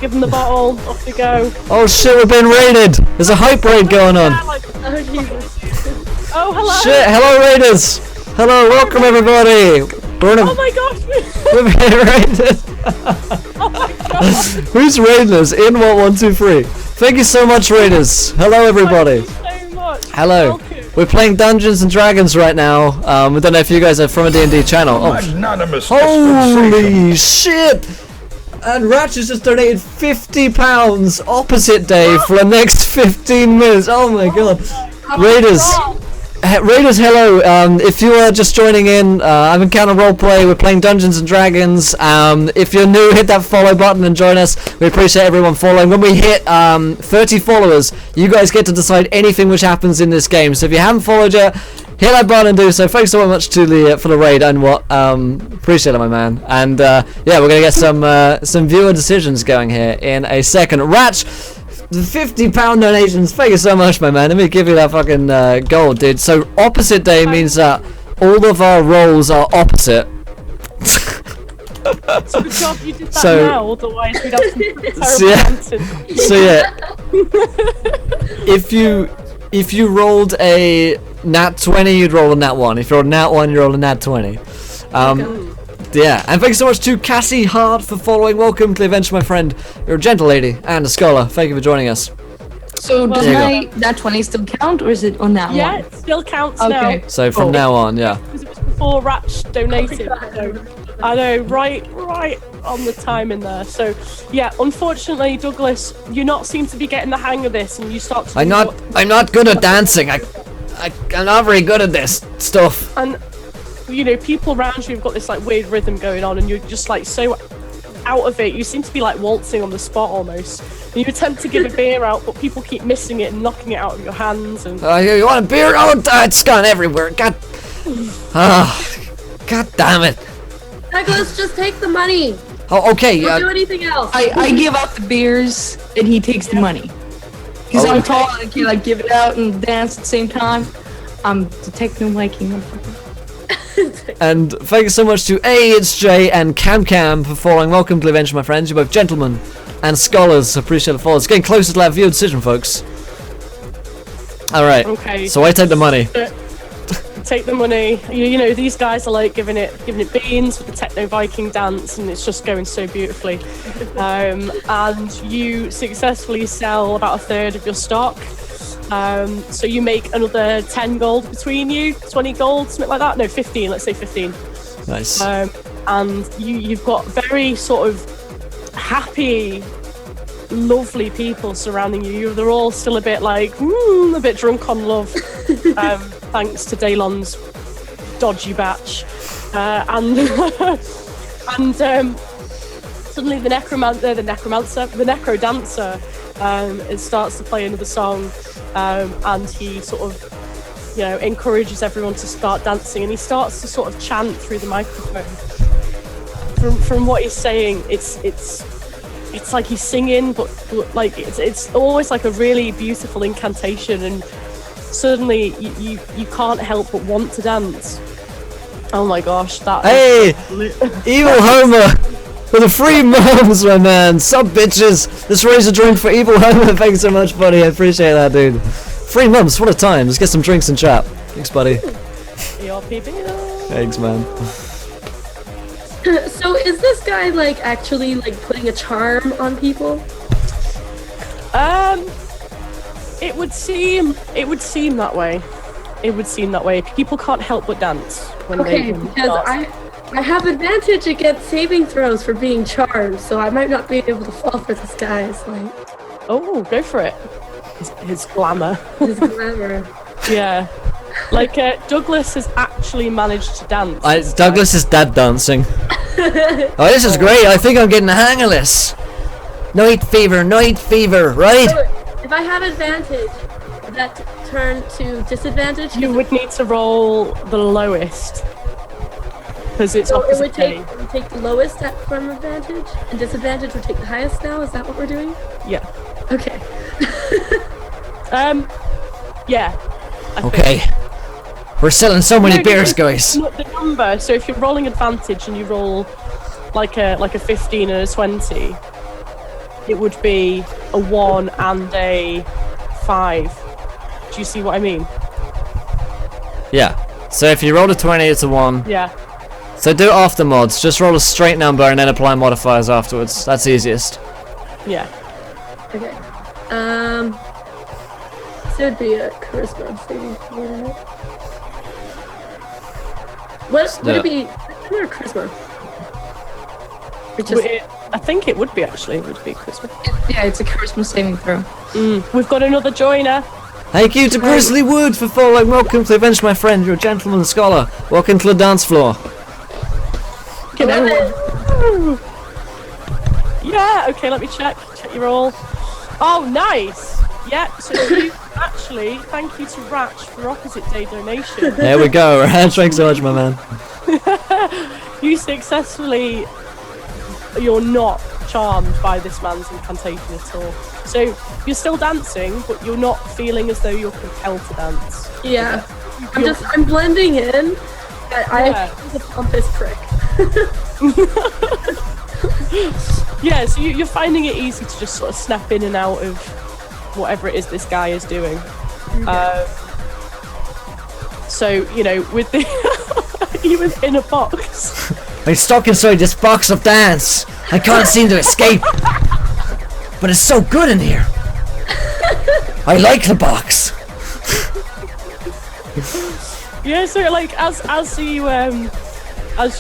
give them the bottle, off they go.
Oh shit, we're being raided. There's a hype raid going on.
Yeah, like,
Oh, Jesus.
oh, hello.
Shit, hello raiders. Hello, welcome everybody. Burnham.
Oh my gosh.
We're being raided.
Oh my gosh.
Who's raiding us? In 123. Thank you so much, raiders. Hello everybody.
Thank you so much.
Hello.
Welcome.
We're playing Dungeons and Dragons right now. I don't know if you guys are from a D&D channel. Oh,
Magnanimous
holy shit! And Ratchet's just donated £50 opposite Dave for the next 15 minutes. Oh my god. Raiders, Raiders, hello. If you are just joining in, I'm Encounter Roleplay. We're playing Dungeons and Dragons. If you're new, hit that follow button and join us. We appreciate everyone following. When we hit 30 followers, you guys get to decide anything which happens in this game. So if you haven't followed yet, hit that button and do so. Thanks so much to the for the raid and what. Appreciate it, my man. And yeah, we're gonna get some viewer decisions going here in a second. Ratch. The £50 donations, thank you so much, my man. Let me give you that fucking gold, dude. So opposite day means that all of our roles are opposite.
So good job you did that now, otherwise we'd have some terrible
so yeah, if you rolled a nat 20, you'd roll a nat 1. If you rolled a nat 1, you roll a nat 20. Yeah, and thank you so much to Cassie Hart for following. Welcome to the adventure, my friend. You're a gentle lady and a scholar. Thank you for joining us.
So does that 20 still count, or is it on that one?
Yeah, it still counts now.
So from now on, yeah.
Because it was before Ratch donated. So I know, right on the time in there. So yeah, unfortunately, Douglas, you not seem to be getting the hang of this, and you start to.
I'm not good at dancing. I'm not very good at this stuff.
And you know, people around you have got this like weird rhythm going on, and you're just like so out of it. You seem to be like waltzing on the spot almost. And you attempt to give a beer out, but people keep missing it and knocking it out of your hands. And
you want a beer? Oh, it's gone everywhere. God damn it.
Douglas, just take the money.
Oh, okay.
Don't do anything else.
I give out the beers and he takes the money. Because I'm tall and I can like give it out and dance at the same time. I'm the techno Viking.
And thank you so much to It's Jay and Cam for following. Welcome to the adventure, my friends. You're both gentlemen and scholars. Appreciate the follow. It's getting closer to that viewer decision, folks. Alright.
Okay.
So I take the money.
Take the money. You know, these guys are like giving it beans with the techno Viking dance, and it's just going so beautifully. And you successfully sell about a third of your stock. So you make another 10 gold between you, 20 gold, something like that. No, 15. Let's say 15.
Nice.
And you've got very sort of happy, lovely people surrounding you. They're all still a bit like a bit drunk on love. Thanks to Daylon's dodgy batch, and suddenly the Necrodancer, it starts to play another song, and he sort of, you know, encourages everyone to start dancing, and he starts to sort of chant through the microphone. From what he's saying, it's like he's singing, but like it's always like a really beautiful incantation, and suddenly you can't help but want to dance. Oh my gosh, that.
Hey, Evil Homer with the free mums, my man. Sub bitches. Let's raise a drink for Evil Homer. Thanks so much, buddy. I appreciate that, dude. Free mums. What a time. Let's get some drinks and chat. Thanks, buddy. Thanks, man.
So is this guy like actually like putting a charm on people?
It would seem that way. It would seem that way. People can't help but dance when they
because I have advantage against saving throws for being charmed, so I might not be able to fall for this guy's like.
Oh, go for it. His glamour.
His glamour.
Yeah. Like Douglas has actually managed to dance.
Douglas is dead dancing. Oh, this is great. I think I'm getting the hang of this. Night fever, right?
So if I have advantage, would that turn to disadvantage?
You would need to roll the lowest. Because it's
so it
opposite
would take the lowest from advantage, and disadvantage would take the highest now? Is that what we're doing?
Yeah.
Okay.
Yeah.
Okay. We're selling so many beers, guys.
The number, so if you're rolling advantage and you roll like a 15 and a 20, it would be a 1 and a 5. Do you see what I mean?
Yeah. So if you roll a 20, it's a 1.
Yeah.
So do after mods. Just roll a straight number and then apply modifiers afterwards. That's easiest.
Yeah.
Okay. So it'd be a charisma saving throw, right? Would it be charisma or charisma?
I think it would be actually. It would be charisma.
Yeah, it's a charisma saving throw.
We've got another joiner.
Thank you to Grizzly Wood for following. Welcome to Avenge My Friend. You're a gentleman scholar. Welcome to the dance floor.
Can everyone?
Yeah, okay, let me check your roll. Oh, nice! Yep, so you actually, thank you to Ratch for opposite day donation.
There we go. Thanks so much, my man.
You successfully, you're not charmed by this man's incantation at all. So you're still dancing, but you're not feeling as though you're compelled to dance.
Yeah. I'm blending in. I was a pompous prick.
Yeah, so you're finding it easy to just sort of snap in and out of whatever it is this guy is doing. So, you know, with the... he was in a box.
I'm stuck inside this box of dance. I can't seem to escape. But it's so good in here. I like the box.
Yeah, so like as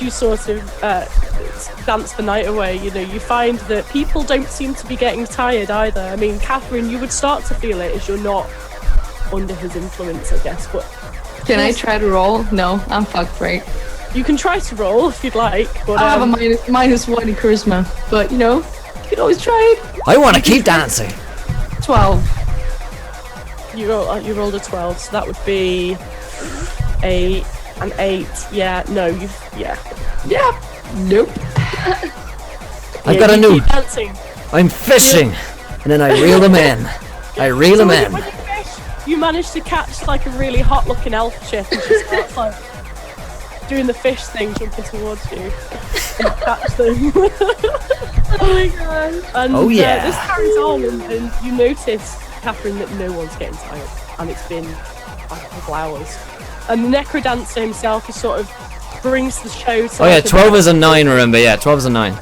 you sort of dance the night away, you know, you find that people don't seem to be getting tired either. I mean, Catherine, you would start to feel it as you're not under his influence, I guess. But
Can I try to roll? No, I'm fucked, right?
you can try to roll if you'd like. But
I have a -1 in charisma, but you know, you can always try it.
I want to keep dancing.
12.
you rolled a 12, so that would be an 8. Yeah, no,
Yeah. Nope.
I've got a
you
new.
keep dancing.
I'm fishing, and then I reel them in. I reel them in.
When you fish, you manage to catch like a really hot-looking elf chick, and she starts like doing the fish thing, jumping towards you, and catch them.
Oh my god.
And
Oh, yeah.
this carries on, and you notice, Catherine, that no one's getting tired, and it's been like a couple hours. And the Necrodancer himself, he sort of brings the show to...
Oh yeah,
like,
12 is a 9, remember? Yeah, 12 is a 9.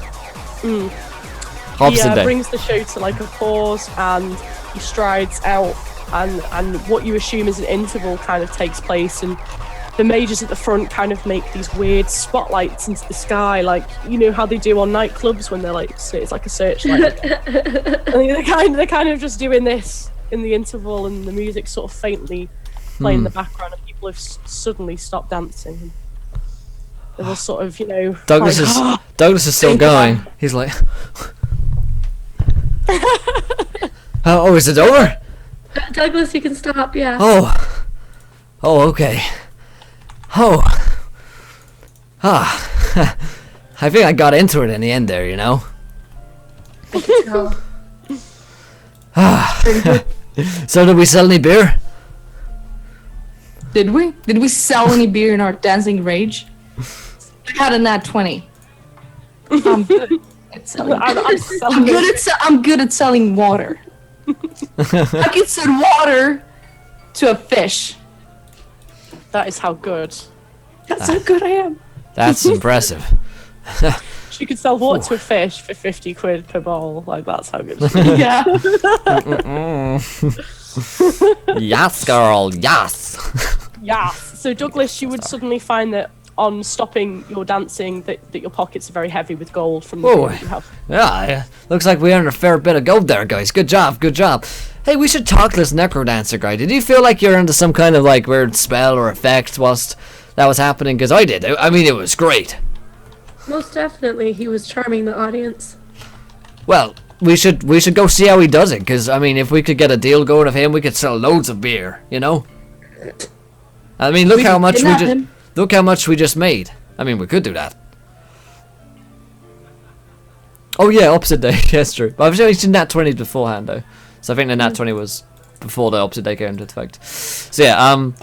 Opposite
He
day.
brings the show to like a pause, and he strides out, and what you assume is an interval kind of takes place, and the mages at the front kind of make these weird spotlights into the sky, like, you know how they do on nightclubs when they're like, so it's like a searchlight. And they're kind of just doing this in the interval, and the music sort of faintly playing in the background, and people have suddenly stopped dancing. They're all sort of, you know,
Douglas
like,
is still going. He's like, oh, is it over?
Douglas, you can stop, yeah.
Oh, okay. Oh, I think I got into it in the end there, you know. So did we sell any beer?
Did we? Did we sell any beer in our dancing rage? I had a nat 20. I'm good at selling. I'm good at selling water. I can sell water to a fish.
that is how good.
That's how good I am.
That's impressive.
She could sell water to a fish for 50 quid per bowl. Like, that's how good she is.
Yeah.
Yes, girl, yes.
Yeah. So, Douglas, you would suddenly find that on stopping your dancing, that your pockets are very heavy with gold from the
Whoa.
food you have.
Yeah, looks like we earned a fair bit of gold there, guys. Good job, good job. Hey, we should talk to this Necrodancer guy. Did you feel like you're under some kind of like weird spell or effect whilst that was happening? Because I did. I mean, it was great.
Most definitely, he was charming the audience.
Well, we should go see how he does it. Because I mean, if we could get a deal going with him, we could sell loads of beer. You know. I mean, look how much we just made. I mean, we could do that. Oh yeah, opposite day. That's true. But I've only seen nat 20s beforehand though, so I think the nat 20 was before the opposite day came into effect. So yeah, I'm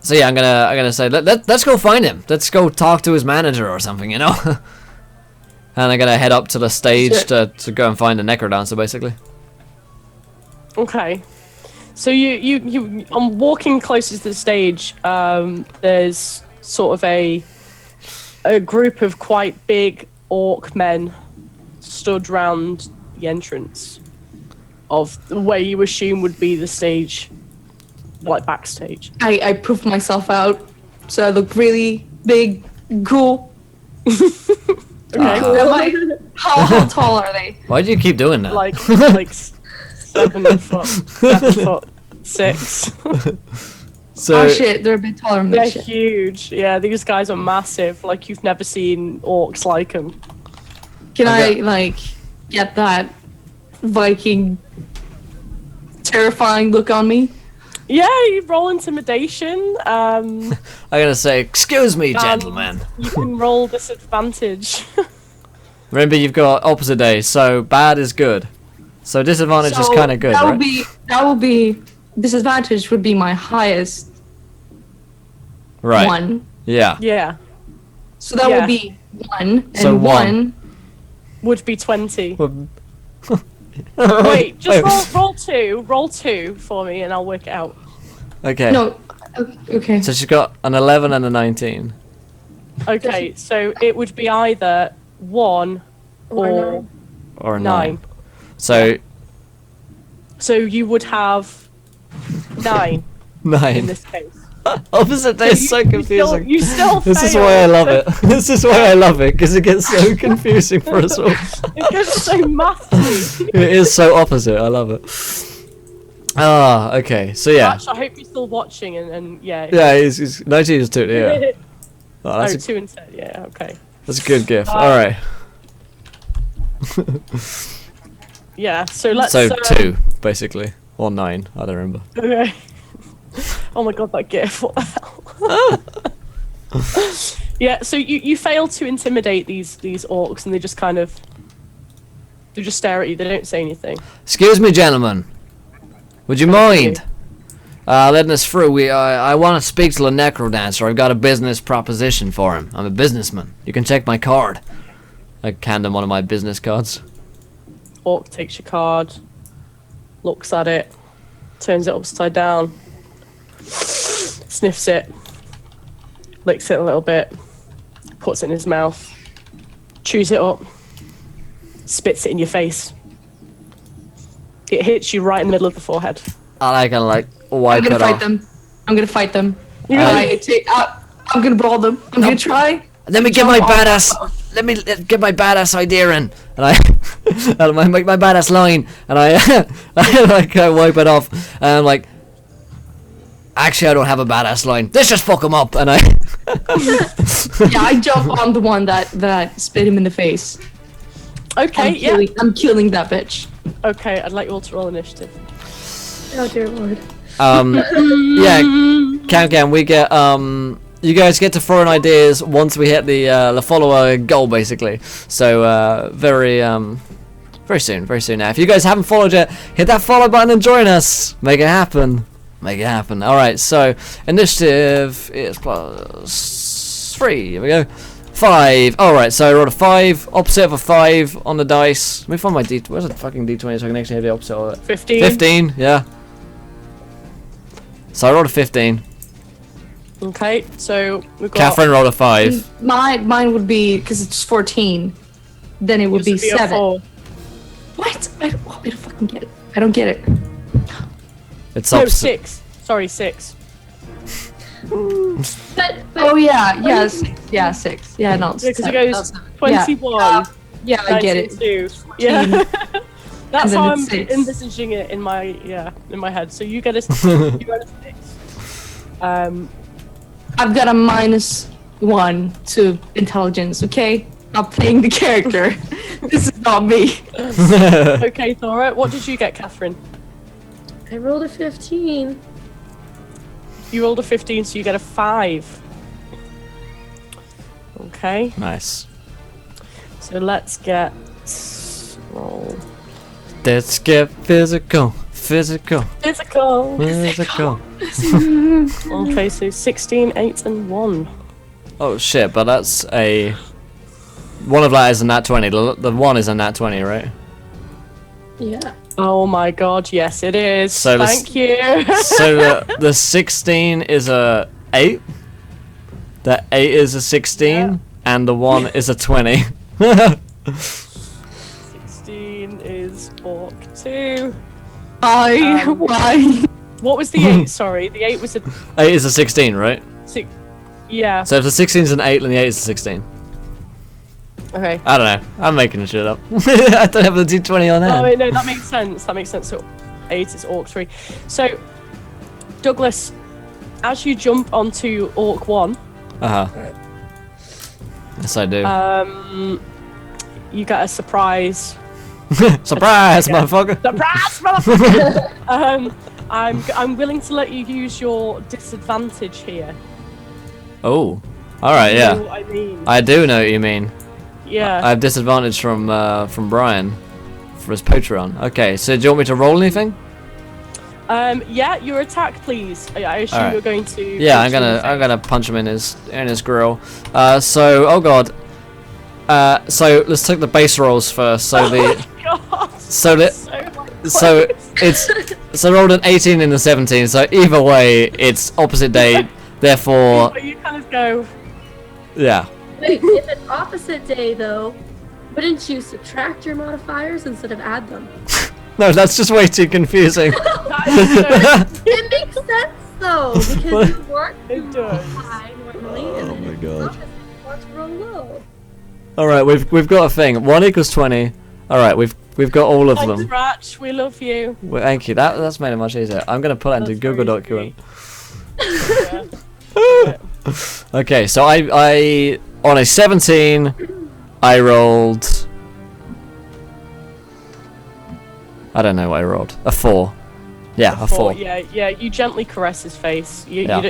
gonna say let's go find him. Let's go talk to his manager or something, you know. And I'm gonna head up to the stage to go and find the Necrodancer, basically.
Okay. So you on walking closest to the stage, there's sort of a group of quite big orc men stood round the entrance of where you assume would be the stage, like backstage.
I proved myself out, so I look really big, cool.
Okay.
How tall are they?
Why do you keep doing that?
Like 7 foot, 7 foot 6.
So
Oh shit, they're a bit taller than
They're
this shit.
huge. Yeah, these guys are massive. Like, you've never seen orcs like them.
Can I,
Okay.
like, get that Viking terrifying look on me?
Yeah, you roll intimidation.
I'm gonna say, excuse me, gentlemen.
You can roll disadvantage.
Remember, you've got opposite days, so bad is good. So disadvantage is
So
kind of good,
that
right?
would be disadvantage would be my highest
Right.
one.
Yeah.
Yeah,
So that
Yeah.
would be 1 and
So one.
would be 20.
Well,
Wait, just
Wait.
roll 2 for me, and I'll work it out.
Okay.
No. Okay.
So she's got an 11 and a 19.
Okay, so it would be either 1
Or
or
Or a
9.
9. So,
So you would have 9 in
9.
this case.
Opposite day is so confusing.
You still
This is
fail.
why I love it. This is why I love it, because it gets so confusing for us all.
It gets so massive.
It is so opposite. I love it. Ah, okay. So yeah.
Actually, I hope you're still watching, and yeah.
Yeah, he's 19 is 2, yeah. Oh,
Oh,
that's,
2 and 10, yeah, okay.
that's a good gift. Alright.
Yeah, so let's...
So 2, basically. Or 9, I don't remember.
Okay. Oh my god, that gif, what the hell? Yeah, so you fail to intimidate these orcs, and they just kind of... They just stare at you, they don't say anything.
Excuse me, gentlemen. Would you mind letting us through? I want to speak to the Necrodancer. I've got a business proposition for him. I'm a businessman. You can check my card. I hand him one of my business cards.
Orc takes your card, looks at it, turns it upside down, sniffs it, licks it a little bit, puts it in his mouth, chews it up, spits it in your face. It hits you right in the middle of the forehead.
And I can like
I'm
wipe
gonna
it
fight
off.
them. I'm gonna fight them.
Yeah.
I'm gonna brawl them. I'm gonna try.
Let me get my badass. Let me get my badass idea in, and I, and my badass line, and I, I wipe it off, and I'm like, actually, I don't have a badass line. Let's just fuck him up, and I.
Yeah, I jump on the one that spit him in the face.
Okay, yeah.
I'm killing that bitch.
Okay, I'd like you all to roll initiative.
Oh dear lord.
Yeah, Cam, we get you guys get to throw in ideas once we hit the follower goal, basically. So very soon now. If you guys haven't followed yet, hit that follow button and join us. Make it happen. Make it happen. All right. So initiative is +3. Here we go. 5. All right. So I rolled a 5. Opposite of a 5 on the dice. Let me find my D. Where's the fucking D20 so I can actually have the opposite of it.
15.
15. Yeah. So I rolled a 15.
Okay, so we've got...
Catherine rolled a 5.
Mine would be because it's 14. Then it would be
Yours would a
7.
4.
What? I don't fucking get it. I don't get it.
It's
No,
opposite.
6. Sorry, 6.
But
Oh yeah, 6. Yeah, 6. Yeah, no. it's
Because it
7.
goes
No,
21,
yeah, I get it.
92. Yeah. That's
And then
how I'm
it's 6.
envisaging it in my head. So you get a 6.
I've got a -1 to intelligence. Okay, I'm playing the character. This is not me.
Okay, Thora, what did you get, Catherine?
I rolled a 15.
You rolled a 15, so you get a 5. Okay,
Nice.
so let's get roll
Let's get physical. Physical.
physical.
Physical.
Okay, so 16, 8, and 1.
Oh shit, but that's a... One of that is a nat 20. The one is a nat 20, right?
Yeah.
Oh my god, yes it is.
So this-
Thank you.
So the 16 is a 8. The 8 is a 16.
Yeah.
And the 1 is a 20.
16 is Orc 2.
Why?
What was the 8? Sorry, the 8 was a
8 is a 16, right?
6. Yeah,
So if the 16 is an 8, then the 8 is a 16.
okay.
I don't know. I'm making shit up. I don't have the D20 on
Oh,
hand.
wait, no, that makes sense. That makes sense. So 8 is Orc 3. So Douglas, as you jump onto Orc 1,
Yes, I do.
you get a surprise.
Surprise, motherfucker!
Surprise, motherfucker! I'm willing to let you use your disadvantage here.
Oh, all right,
You
yeah.
know what I mean?
I do know what you mean.
Yeah.
I have disadvantage from Brian for his Patreon. Okay, so do you want me to roll anything?
Yeah, your attack, please. I assume
Alright.
you're going to.
Yeah,
punch him in the
I'm
face.
gonna punch him in his grill. So oh god. So let's take the base rolls first. So the
God,
so the
so
so it's I rolled an 18 and a 17. So either way, it's opposite day. Therefore,
you kind of go.
yeah.
Wait, if it's opposite day though, wouldn't you subtract your modifiers instead of add them?
No, that's just way too confusing.
That is so,
It makes sense though, because you want to
It
roll
does.
high normally, and
Oh
then
my
it's
God.
opposite, you want to roll low.
All right, we've got a thing. 1 equals 20. All right, we've got all of
thanks,
them.
Ratch. We love you.
Well, thank you. That's made it much easier. I'm gonna put that into
That's
Google
very
document.
Yeah.
Okay, so I on a 17, I rolled. I don't know what I rolled. A 4. Yeah, a 4.
Yeah. You gently caress his face.
Yeah.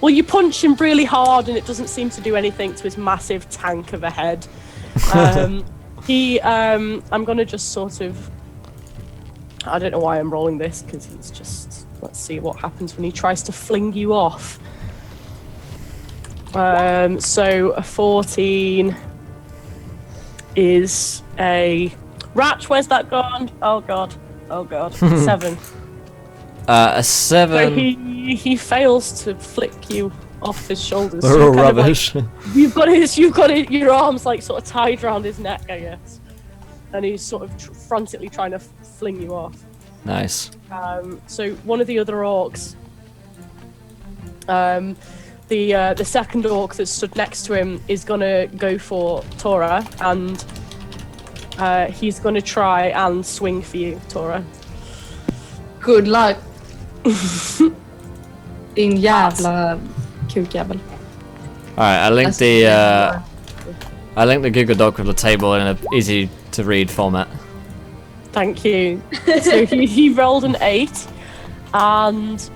You punch him really hard, and it doesn't seem to do anything to his massive tank of a head. I'm gonna just sort of. I don't know why I'm rolling this because he's just. Let's see what happens when he tries to fling you off. So a 14 is a. Ratch, where's that gone? Oh god. 7.
A
So
7.
he fails to flick you off his shoulders.
They're
So
all
kind of like-
rubbish.
you've got your arms like sort of tied around his neck, I guess, and he's sort of frantically trying to fling you off.
Nice.
So one of the other orcs, the second orc that stood next to him is gonna go for Tora, and he's gonna try and swing for you, Tora.
Good luck. Din jävla kukjävel.
All right, I linked the Google Doc with the table in an easy to read format.
Thank you. So he rolled an 8, and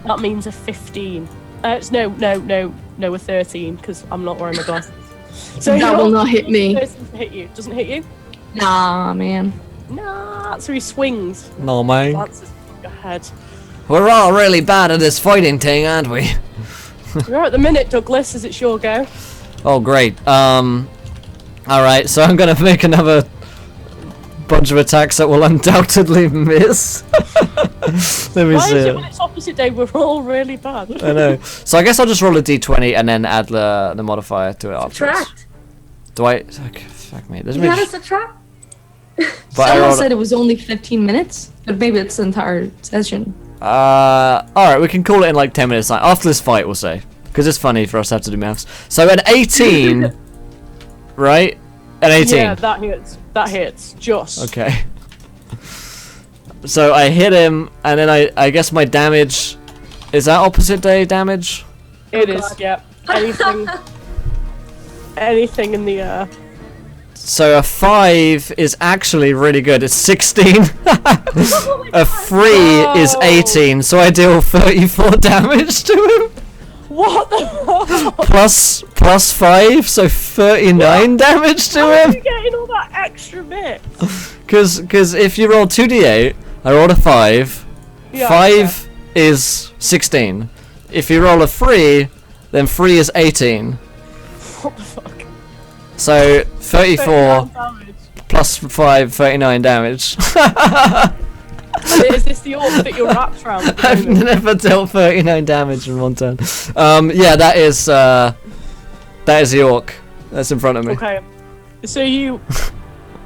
that means a 15. No, a 13, because I'm not wearing my glasses. So he
That will
rolled
not hit me.
13 to hit you. Doesn't hit you?
Nah, man.
Nah. So he swings,
No, man.
lances your head.
We're all really bad at this fighting thing, aren't we?
You're at the minute, Douglas, as it's your go.
Oh, great. All right, so I'm gonna make another bunch of attacks that will undoubtedly miss. Let me
Why is it
see.
when it's opposite day we're all really bad?
I know. So I guess I'll just roll a d20 and then add the modifier to it afterwards.
Subtract.
Do I? Okay, fuck me. There's
You
me.
gotta subtract.
But I
Someone
rolled.
said it was only 15 minutes, but maybe it's the entire session.
All right, we can call it in like 10 minutes time after this fight. We'll say because it's funny for us to have to do maths. So an 18, right? An 18.
Yeah, that hits. That hits. Just.
Okay. So I hit him, and then I guess my damage is that opposite day damage.
It
Oh,
is.
God.
Yep. Anything in the air.
So a 5 is actually really good. It's 16. A 3 is 18. So I deal 34 damage to him.
What the fuck?
Plus 5, so 39 damage to
How are
him.
you getting all that extra bit?
Because if you roll 2d8, I rolled a 5.
Yeah,
5 is 16. If you roll a 3, then 3 is 18.
What the fuck?
So 34
damage.
plus 5, 39 damage.
Is this the orc that you're wrapped around at the
I've
moment?
never dealt 39 damage in one turn. Yeah, that is the orc that's in front of me.
Okay. So you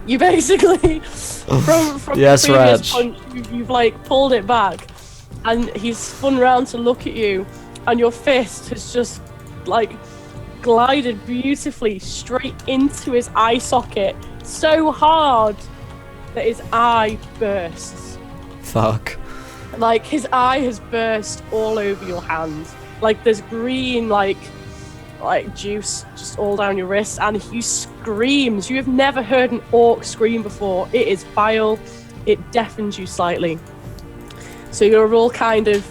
basically from
Yes,
the previous
Raj.
punch you've like pulled it back, and he's spun round to look at you, and your fist has just like glided beautifully straight into his eye socket so hard that his eye bursts.
Fuck.
Like his eye has burst all over your hand. Like there's green like juice just all down your wrist, and he screams. You have never heard an orc scream before. It is vile. It deafens you slightly. So you're all kind of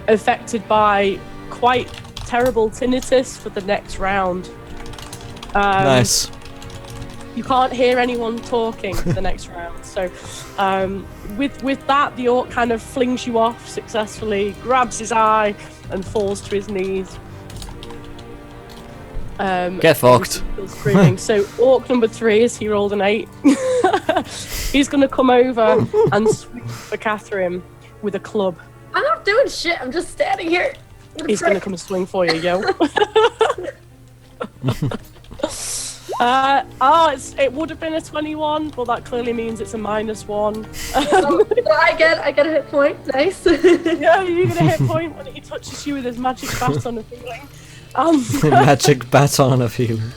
affected by quite terrible tinnitus for the next round.
Nice.
You can't hear anyone talking for the next round. So with that, the orc kind of flings you off successfully, grabs his eye, and falls to his knees.
Get fucked.
Still screaming. So orc number 3 is he rolled an 8. He's gonna come over and swing for Catherine with a club.
I'm not doing shit. I'm just standing here.
He's gonna come and swing for you, yo. It would have been a 21, but that clearly means it's a -1.
So I get a hit point. Nice.
Yeah, you get a hit point when he touches you with his magic baton of healing.
Magic baton of healing.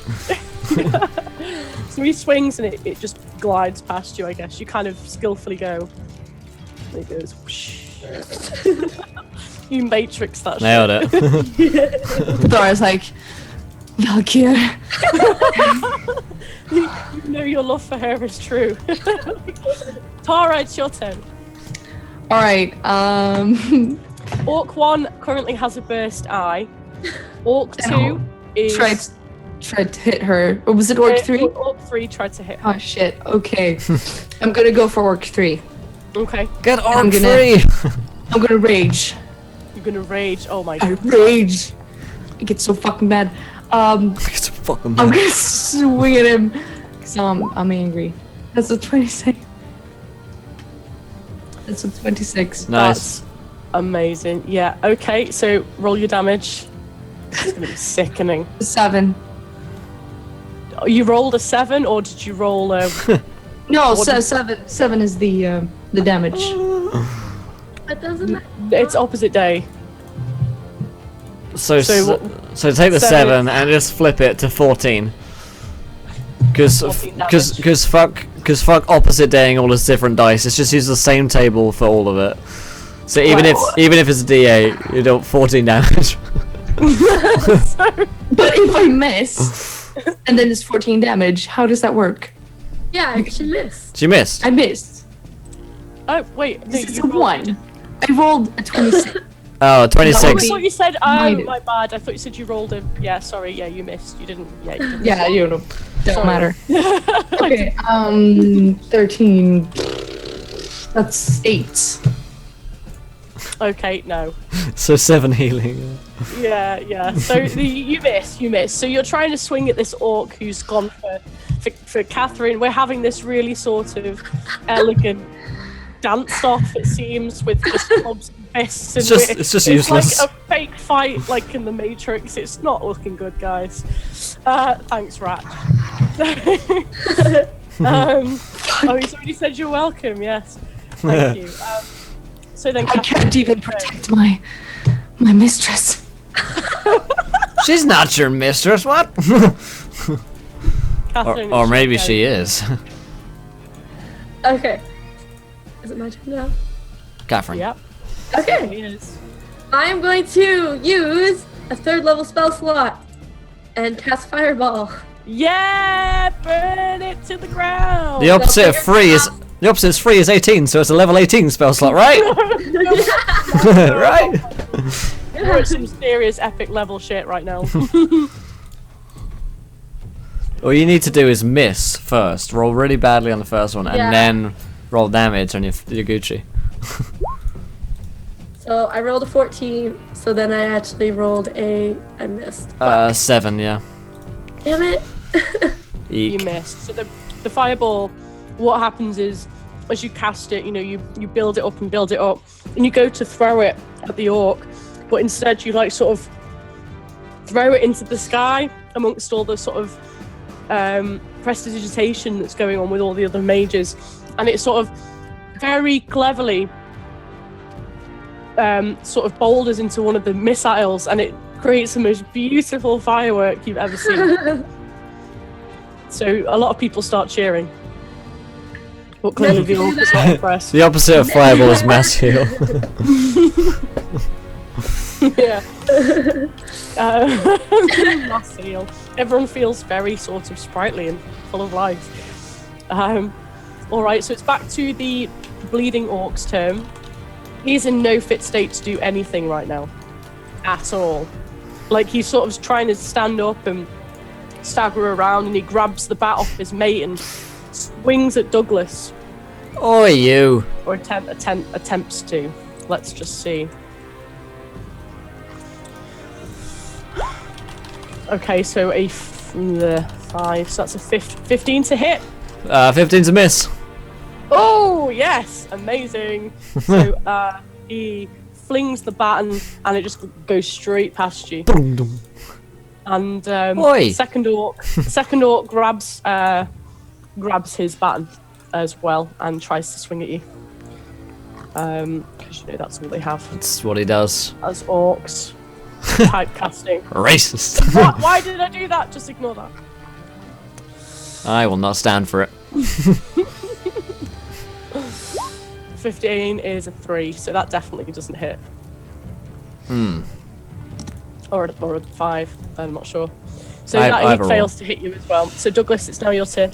So he swings and it just glides past you, I guess. You kind of skillfully go. And it goes whoosh. You matrix that
Nailed it.
Dora's like, Valkyr.
You know your love for her is true. Tara, it's your turn.
Alright,
Orc 1 currently has a burst eye. Orc 2 is...
tried to hit her. Or was it Orc 3?
Orc 3 tried to hit her.
Oh shit, okay. I'm gonna go for Orc 3.
Okay.
Get Orc
I'm
3!
I'm gonna rage.
You're gonna rage. Oh my
I
god.
rage. I get so fucking mad.
It's fucking
I'm
bad.
gonna swing at him because I'm angry. That's a 26. That's a 26.
Nice.
That's amazing. Yeah, okay, so roll your damage. It's gonna be sickening.
7.
You rolled a 7 or did you roll a...
No,
What did-
7. 7 is the damage.
That doesn't matter.
It's opposite day.
So
So
take the 7
7
and just flip it to 14.
14 damage.
Cause fuck opposite daying all this different dice. It's just use the same table for all of it. So even if it's a D8, you do 14 damage.
But if I miss, and then it's 14 damage, how does that work?
Yeah, she missed.
She missed.
I missed.
Oh, wait. No,
It's
you
a
rolled-
1. I rolled a 26.
Oh,
Oh, I
26.
thought you said,
Mine.
my bad. I thought you said you rolled a... Yeah, sorry, yeah, you missed. You didn't... Yeah, you didn't.
Yeah, you know. Doesn't
Sorry.
matter. Okay, 13. That's 8.
Okay, no.
So 7 healing.
Yeah. So you miss. So you're trying to swing at this orc who's gone for Catherine. We're having this really sort of elegant dance off, it seems, with just clubs and fists. And
It's just useless.
Like a fake fight, like in the Matrix. It's not looking good, guys. Thanks, Rat. He's already said you're welcome. Yes, thank you. So then,
I can't even protect my mistress.
She's not your mistress, what?
Catherine,
or
it's
maybe
your turn.
she is.
Okay. Is it my turn now?
Catherine.
Yep.
Okay.
It is.
I am going to use a 3rd level spell slot and cast Fireball.
Yeah, burn it to the ground.
The opposite of free is 18, so it's a level 18 spell slot, right? Right?
We're at some serious epic level shit right now.
All you need to do is miss first. Roll really badly on the first one, and
Yeah.
then roll damage on your Gucci.
So I rolled a 14, so then I actually rolled I missed.
7, yeah.
Damn it.
You
Eek.
missed. So the fireball, what happens is, as you cast it, you build it up, and you go to throw it at the orc, but instead you like sort of throw it into the sky amongst all the sort of prestidigitation that's going on with all the other mages, and it sort of very cleverly sort of boulders into one of the missiles, and it creates the most beautiful firework you've ever seen. So a lot of people start cheering But clearly the orc is not impressed.
The opposite of fireball is mass heal.
Yeah. Mass heal. Everyone feels very sort of sprightly and full of life. Alright, so it's back to the bleeding orc's turn. He's in no fit state to do anything right now. At all. Like, he's sort of trying to stand up and stagger around, and he grabs the bat off his mate and swings at Douglas.
Oh, you.
Or attempts to. Let's just see. Okay, so a 5, so that's a 15 to hit.
15's a miss.
Oh, yes! Amazing. So, he flings the baton and it just goes straight past you. And
Oi.
second orc grabs his baton as well and tries to swing at you. Because you know that's all they have
That's what he does.
as orcs. Typecasting.
Racist.
Why did I do that? Just ignore that.
I will not stand for it.
15 is a 3, so that definitely doesn't hit.
Hmm.
Or a 5, I'm not sure. So
I
that
have a roll.
fails to hit you as well. So Douglas, it's now your turn.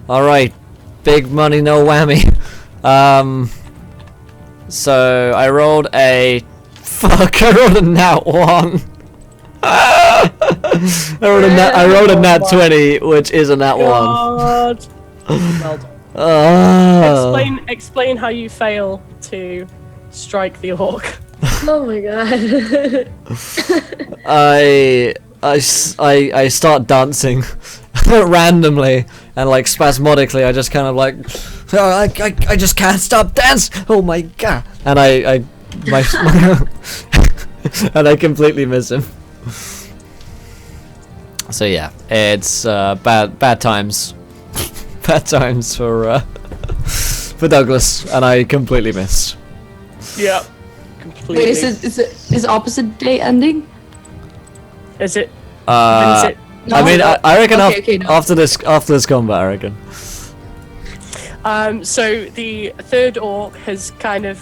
Alright. Big money, no whammy. So I rolled a... Fuck, I rolled a nat 1. I rolled a nat 20, which is a nat 1.
God. Well done. Explain how you fail to strike the orc.
Oh my god.
I start dancing randomly and like spasmodically. I just kind of like I just can't stop dance. Oh my god! And I and I completely miss him. So yeah, it's bad times, bad times for Douglas, and I completely missed.
Yeah. Completely.
Wait, is opposite day ending?
Is it?
Uh,
Is it?
I mean, I reckon
Okay, no.
after this combat, I reckon.
So the third orc is going to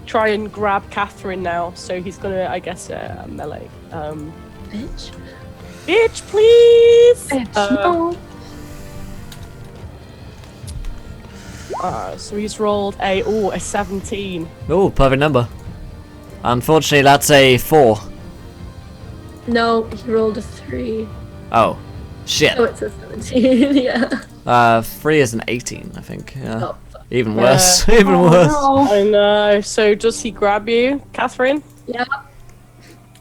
try and grab Catherine now. So he's going to, I guess, melee.
Bitch.
Bitch, please.
No.
So he's rolled a 17.
Oh, perfect number. Unfortunately, that's a 4.
No, he rolled a 3.
Oh, shit.
So it's a 17, yeah.
3 is an 18, I think. Yeah.
Oh, fuck.
Even worse. Even worse.
No.
I know. So does he grab you, Catherine?
Yeah.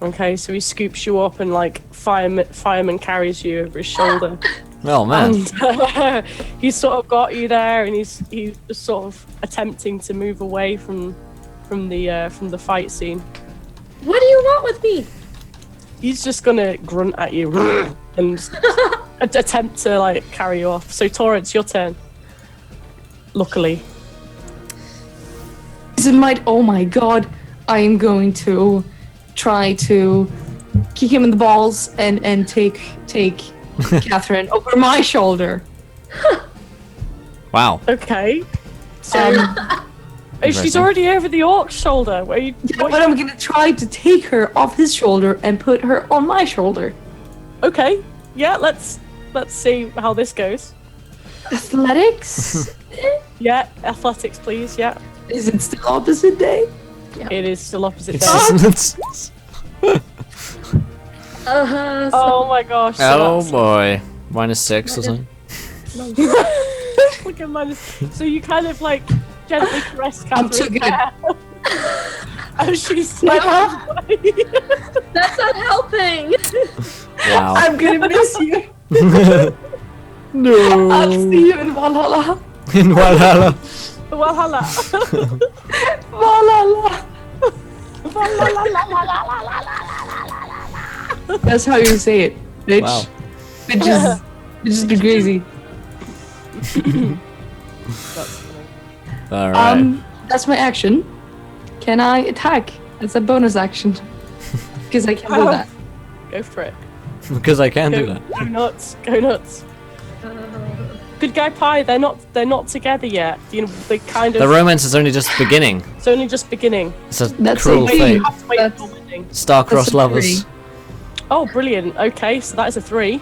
Okay, so he scoops you up and like fireman carries you over his shoulder.
Oh man.
And he's sort of got you there, and he's just sort of attempting to move away from the fight scene.
What do you want with me?
He's just gonna grunt at you and attempt to like carry you off. So Torrance, your turn. Luckily.
Oh my god, I am going to try to kick him in the balls and take Catherine over my shoulder.
Wow.
Okay. So she's already over the orc's shoulder.
But I'm gonna try to take her off his shoulder and put her on my shoulder.
Okay. Yeah, let's see how this goes.
Athletics?
Yeah, athletics, please. Yeah,
Is it still opposite day?
it is still opposite day.
It's-
Oh my gosh.
oh
So
boy. -6 or something.
that's- Look at minus. So you kind of like gently caress
I'm too
Catherine's
good.
hair. As she's
That's not helping.
Wow.
I'm gonna miss you.
No.
I'll see you in Valhalla.
In Valhalla.
Valhalla.
Valhalla. That's how you say it, bitch.
Wow.
Bitches be crazy.
All right.
That's my action. Can I attack? That's a bonus action. Because I can do that.
Go for it.
Because I can do that.
Go nuts. Go nuts. Good Guy Pie, they're not together yet. You know, they kind of.
The romance is only just beginning.
It's only just beginning.
It's a
That's
cruel
a
fate.
You have to wait
That's-
until wedding.
Star-crossed
That's a
lovers.
Oh, brilliant. Okay, so that is a 3.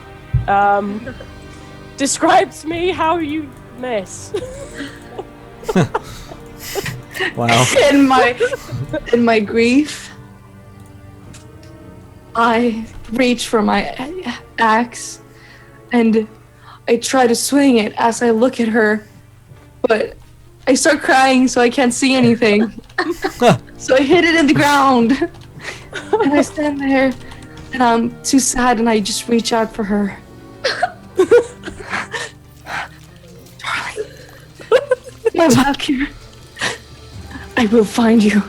Describe to me how you miss.
Wow.
In my grief, I reach for my axe and I try to swing it as I look at her, but I start crying so I can't see anything. So I hit it in the ground and I stand there and I'm too sad and I just reach out for her. Darling, my Valkyrie, I will find you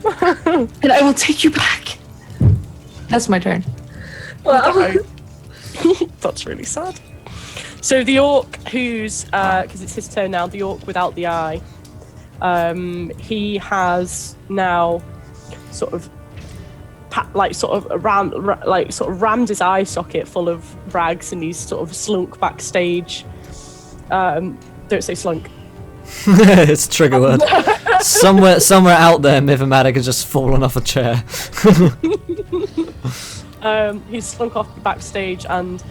and I will take you back. That's my turn.
Well,
That's really sad. So the orc who's, because it's his turn now, the orc without the eye, he has now sort of, rammed his eye socket full of rags, and he's sort of slunk backstage. Don't say slunk.
It's a trigger word. Somewhere out there, Mythomatic has just fallen off a chair.
He's slunk off backstage and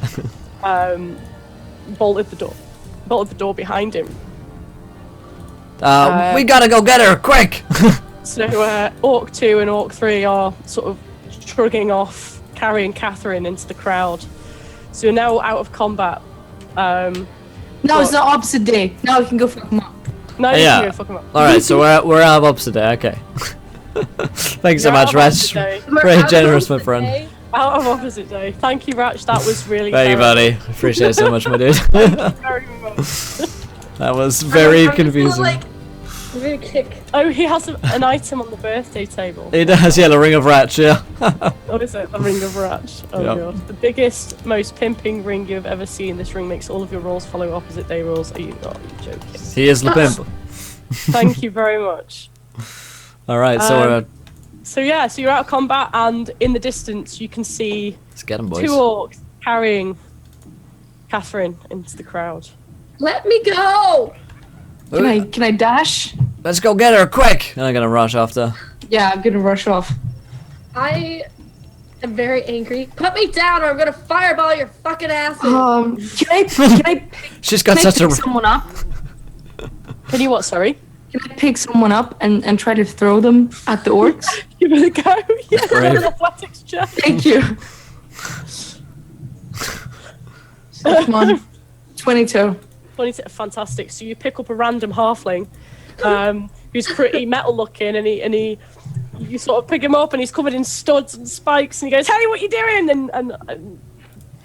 bolted the door behind him.
We gotta go get her, quick!
So Orc 2 and Orc 3 are sort of shrugging off, carrying Catherine into the crowd. So you're now out of combat.
No, it's the opposite day. Now I can go fuck him up.
No,
Yeah.
you can fuck him up.
Alright, so we're out of opposite day, okay. Thanks so
You're
much,
out of opposite
Ratch.
day.
we're
Very
out of
generous, my
opposite
friend.
day.
Out of opposite day. Thank you, Ratch. That was really
Thank you,
terrible.
buddy. Appreciate it so much, my dude.
Very much.
That was very
I'm just gonna,
confusing.
like, I'm gonna kick.
Oh, he has an item on the birthday table.
It does, yeah, the Ring of Ratch, yeah.
What is it? The Ring of Ratch. Oh
Yep.
god. The biggest, most pimping ring you've ever seen. This ring makes all of your rolls follow opposite day rolls. Are you not joking?
He is the pimp.
Thank you very much.
Alright, so we're...
So yeah, so you're out of combat, and in the distance you can see
Let's get him, boys.
2 orcs carrying Catherine into the crowd.
Let me go!
Can I dash?
Let's go get her, quick! And I'm gonna rush after.
Yeah, I'm gonna rush off.
I am very angry. Put me down or I'm gonna fireball your fucking asses!
Can I
She's got
can I
such a...
pick someone up?
Can you what? Sorry.
Can I pick someone up and try to throw them at the orcs?
Give it a go. Yeah,
Brave.
an athletics check.
Thank you. Come on. 22.
Fantastic. So you pick up a random halfling, who's pretty metal looking, and you sort of pick him up, and he's covered in studs and spikes, and he goes, "Hey, what you doing?" And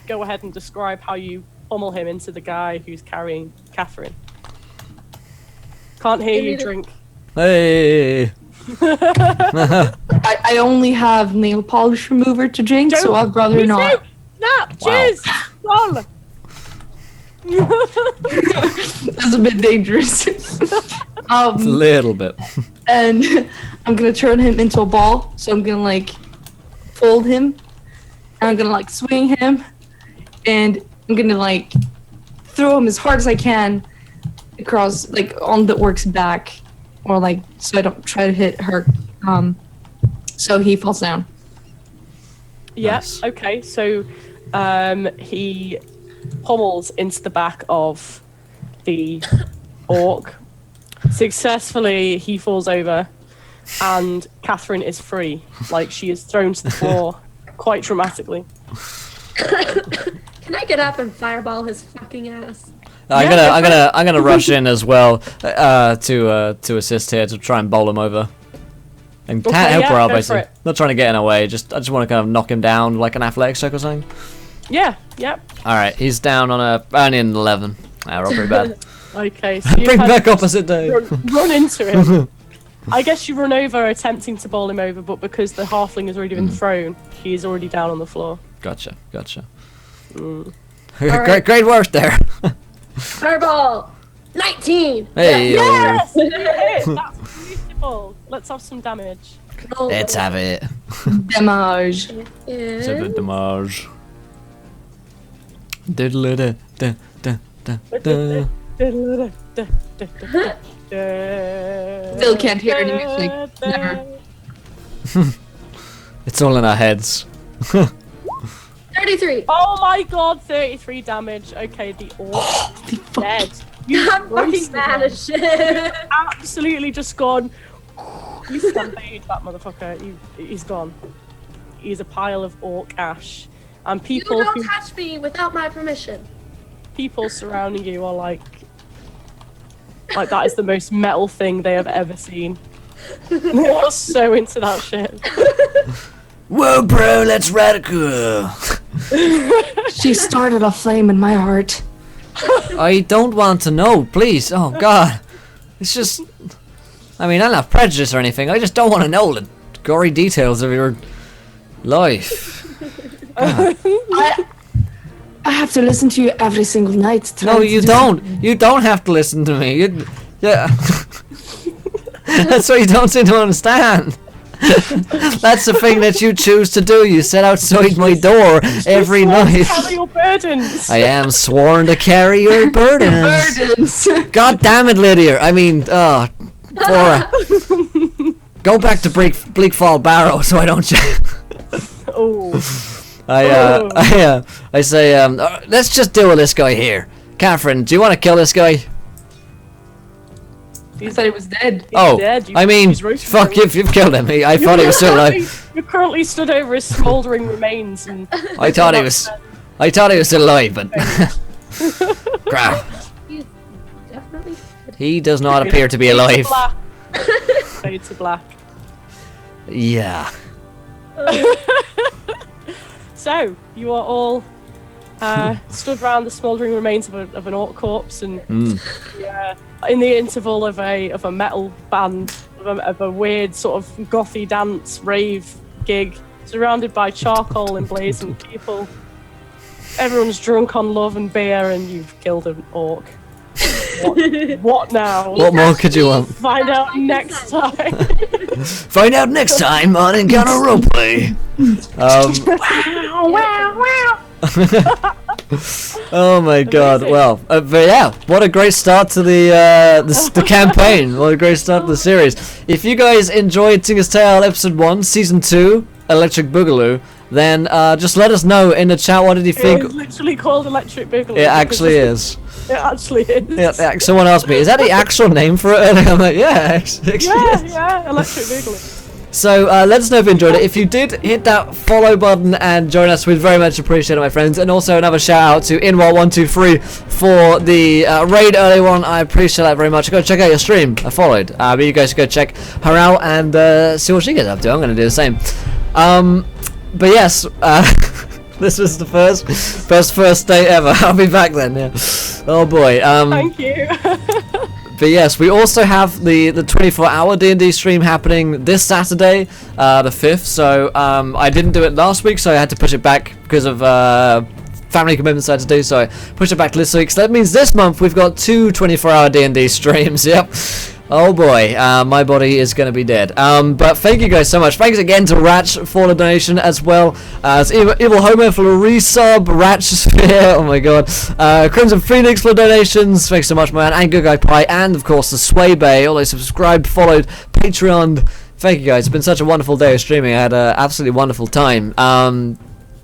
go ahead and describe how you pummel him into the guy who's carrying Catherine. Can't hear you, drink.
Hey!
I only have nail polish remover to drink, so I'd rather
Me
not.
too. Nah, cheers. Roll.
That's a bit dangerous.
A little bit.
And I'm gonna turn him into a ball. So I'm gonna like fold him, and I'm gonna like swing him, and I'm gonna like throw him as hard as I can across like on the orc's back, or like so I don't try to hit her. So he falls down.
Yeah.
Nice.
Okay. So, he pummels into the back of the orc. Successfully, he falls over, and Catherine is free. Like, she is thrown to the floor quite dramatically.
Can I get up and fireball his fucking ass?
I'm gonna rush in as well to assist here to try and bowl him over. And can't
Okay,
help
yeah,
her out
go for
basically.
it.
Not trying to get in her way. I just want to kind of knock him down like an athletics check or something.
Yeah. Yep.
All right, he's down on only an 11. Ah, roll pretty bad.
Okay. So you
Bring
kind
back
of
opposite day.
run into him. I guess you run over, attempting to bowl him over, but because the halfling has already been thrown, he is already down on the floor.
Gotcha.
Alright.
Great work there.
Fireball! 19!
Hey,
Yes! That's beautiful. Let's have some damage.
Roll
let's have it.
Damage.
is
So the damage. Diddle-da-da-da-da. da.
Still can't hear any music. Never.
It's all in our heads.
33.
Oh my god, 33 damage. Okay, the orc is dead.
I'm fucking mad as shit.
Absolutely just gone. You stampede that motherfucker. He's gone. He's a pile of orc ash. And
You
people
don't touch me without my permission.
people surrounding you are like that is the most metal thing they have ever seen. They're so into that shit.
Whoa, bro, that's radical.
She started a flame in my heart.
I don't want to know, please. Oh, God. It's just... I mean, I don't have prejudice or anything. I just don't want to know the gory details of your life.
I have to listen to you every single night.
No, you don't. You don't have to listen to me. Yeah. That's what you don't seem to understand. That's the thing that you choose to do. You sit outside my door every night.
Carry your burdens.
I am sworn to carry your burdens.
Burdens.
God damn it, Lydia. I mean, Flora. Go back to Bleak Fall Barrow so I don't...
Oh.
I say, let's just deal with this guy here. Catherine, do you want to kill this guy?
I thought he was dead.
Oh,
dead.
I mean,
He's roasted
fuck,
already.
you've killed him. I thought he was still alive.
You currently stood over his smouldering remains and...
I thought he was still alive, but... Crap.
He's definitely dead.
He does not appear to be alive.
Fade to black.
Yeah.
So, you are all stood around the smouldering remains of an orc corpse, and in the interval of a metal band, of a weird sort of gothy dance rave gig, surrounded by charcoal and blazing people. Everyone's drunk on love and beer, and you've killed an orc. What now?
What more could you want?
Find out next time.
Find out next time on Encounter Roleplay. Oh my god, well, but yeah, what a great start to the campaign. What a great start to the series. If you guys enjoyed Tinker's Tale Episode 1, Season 2, Electric Boogaloo, then just let us know in the chat. What did you think?
It's literally called Electric Boogaloo.
It actually is.
It actually is.
Yeah, someone asked me, is that the actual name for it? And I'm like, yeah, actually
Yeah, Electric Boogaloo.
So let us know if you enjoyed it. If you did, hit that follow button and join us. We'd very much appreciate it, my friends. And also another shout out to Inwal123 for the raid early one. I appreciate that very much. Go check out your stream. I followed. But you guys go check her out and see what she gets up to. I'm going to do the same. But yes, this was the first day ever. I'll be back then. Yeah. Oh boy.
Thank you.
But yes, we also have the 24-hour D&D stream happening this Saturday, the 5th. So I didn't do it last week, so I had to push it back because of family commitments I had to do. So I pushed it back to this week. So that means this month we've got 2 24-hour D&D streams. Yep. Oh boy, my body is going to be dead. But thank you guys so much. Thanks again to Ratch for the donation, as well as Evil Homer for the resub, Ratchsphere, oh my god, Crimson Phoenix for the donations, thanks so much, man, and Good Guy Pie, and of course the Sway Bay, all those subscribed, followed, Patreon. Thank you guys, it's been such a wonderful day of streaming. I had an absolutely wonderful time.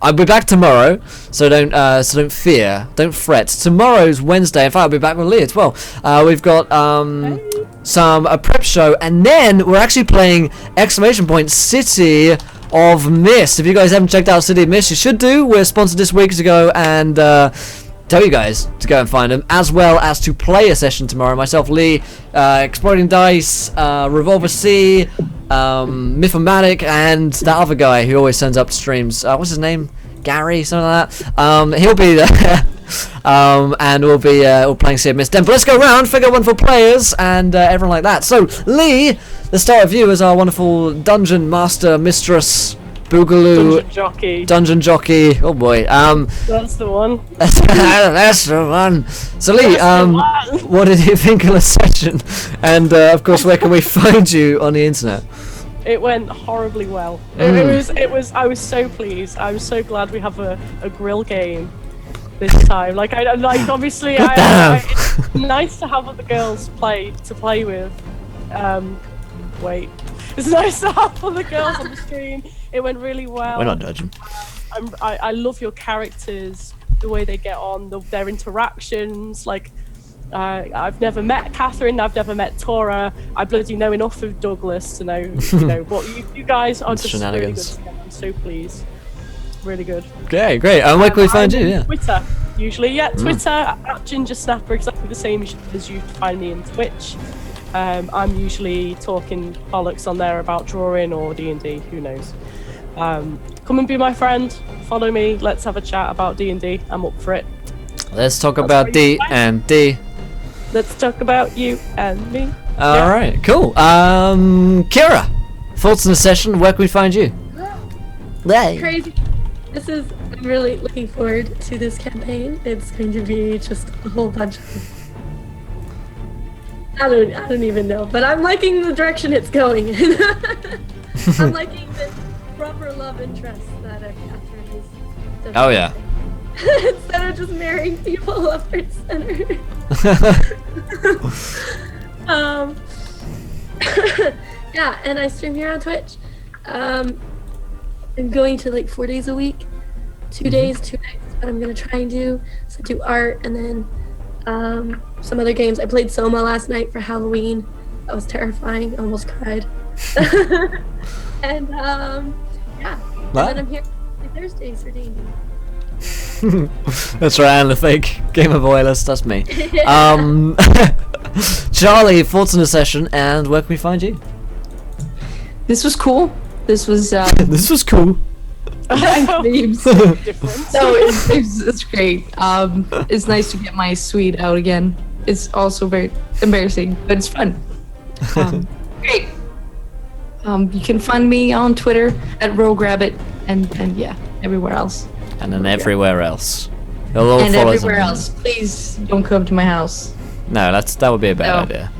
I'll be back tomorrow, so don't fear, don't fret. Tomorrow's Wednesday. In fact, I'll be back with Lee as well. We've got a prep show, and then we're actually playing City of Mist. If you guys haven't checked out City of Mist, you should do. We're sponsored this week to go and tell you guys to go and find them, as well as to play a session tomorrow. Myself, Lee, Exploding Dice, Revolver C, Mythomatic, and that other guy who always sends up streams. What's his name? Gary, something like that. He'll be there. And we'll be all playing Sea of Mist. But let's go around, figure out wonderful players, and everyone like that. So, Lee, let's start with you as our wonderful dungeon master, mistress, Boogaloo, dungeon jockey. Oh boy.
That's the one.
That's the one. So Lee, what did you think of the session? And of course, where can we find you on the internet?
It went horribly well. It was. I was so pleased. I was so glad we have a grill game. this time. Like I like obviously it's nice to have other girls to play with. Wait, it's nice to have other girls on the stream. It went really well.
We're not judging.
I love your characters, the way they get on, their interactions. Like, I've never met Catherine, I've never met Tora. I bloody know enough of Douglas to know, you know, what you guys are just really good together. I'm so pleased. Really good.
Okay, great. And where can we find you? Yeah.
Twitter, usually. Yeah, Twitter at Ginger Snapper, exactly the same as you find me in Twitch. I'm usually talking bollocks on there about drawing or D&D, who knows. Come and be my friend, follow me, let's have a chat about D&D, I'm up for it.
Let's talk about D and D.
Let's talk about you and me.
Alright, cool. Kira, thoughts on the session, where can we find you?
Crazy. I'm really looking forward to this campaign. It's going to be just a whole bunch of... I don't even know, but I'm liking the direction it's going. I'm liking the proper love interest that Catherine is developing.
Oh yeah.
Instead of just marrying people left and center. Yeah, and I stream here on Twitch. I'm going to like 4 days a week. 2 days, 2 nights is what I'm gonna try and do. So I do art and then some other games. I played Soma last night for Halloween. That was terrifying. I almost cried. And yeah. And then I'm here Thursdays for D&D.
That's right, and the fake Game of Oilers, that's me. Charlie, thoughts on the session, and where can we find you?
This was cool. This was
This was cool.
it's great. It's nice to get my suite out again. It's also very embarrassing, but it's fun. Great. You can find me on Twitter at RogueRabbit and yeah, everywhere else.
And then everywhere else. They'll all
And
follow
everywhere
them.
else. Please don't come to my house.
No, that would be a bad
No.
idea.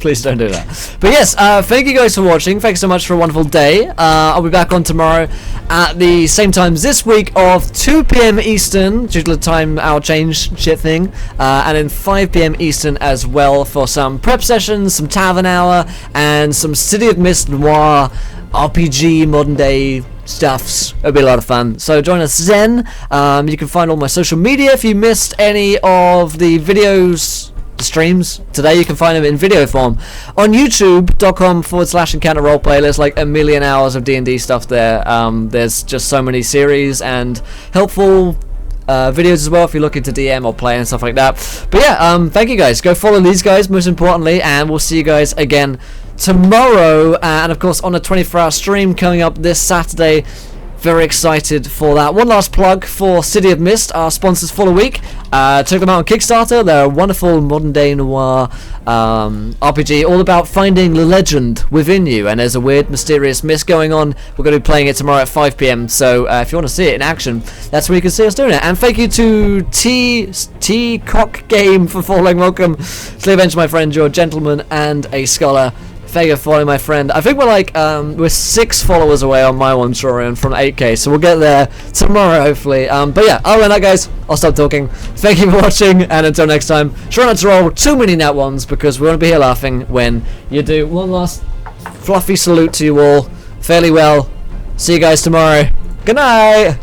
Please don't do that. But yes, thank you guys for watching. Thanks so much for a wonderful day. I'll be back on tomorrow at the same times this week of 2 p.m. Eastern, due to the time hour change shit thing, and then 5 p.m. Eastern as well for some prep sessions, some tavern hour, and some City of Mist Noir RPG modern day stuffs. It'll be a lot of fun. So join us then. You can find all my social media if you missed any of the videos, the streams today. You can find them in video form on youtube.com/encounter roleplay. There's like a million hours of D&D stuff there. There's just so many series and helpful videos as well if you're looking to DM or play and stuff like that. But yeah, thank you guys. Go follow these guys most importantly, and we'll see you guys again tomorrow, and of course on a 24-hour stream coming up this Saturday. Very excited for that. One last plug for City of Mist, our sponsors for the week. Check them out on Kickstarter. They're a wonderful modern day noir RPG, all about finding the legend within you. And there's a weird, mysterious mist going on. We're going to be playing it tomorrow at 5 p.m. So if you want to see it in action, that's where you can see us doing it. And thank you to T Cock Game for following. Welcome to the event, my friend. You're a gentleman and a scholar. Thank you for following my friend. I think we're like we're 6 followers away on my one, Sorian, from 8k, so we'll get there tomorrow hopefully. But yeah, other than that guys, I'll stop talking. Thank you for watching, and until next time, try not to roll too many nat ones because we want to be here laughing when you do. One last fluffy salute to you all. Fairly well. See you guys tomorrow. Good night.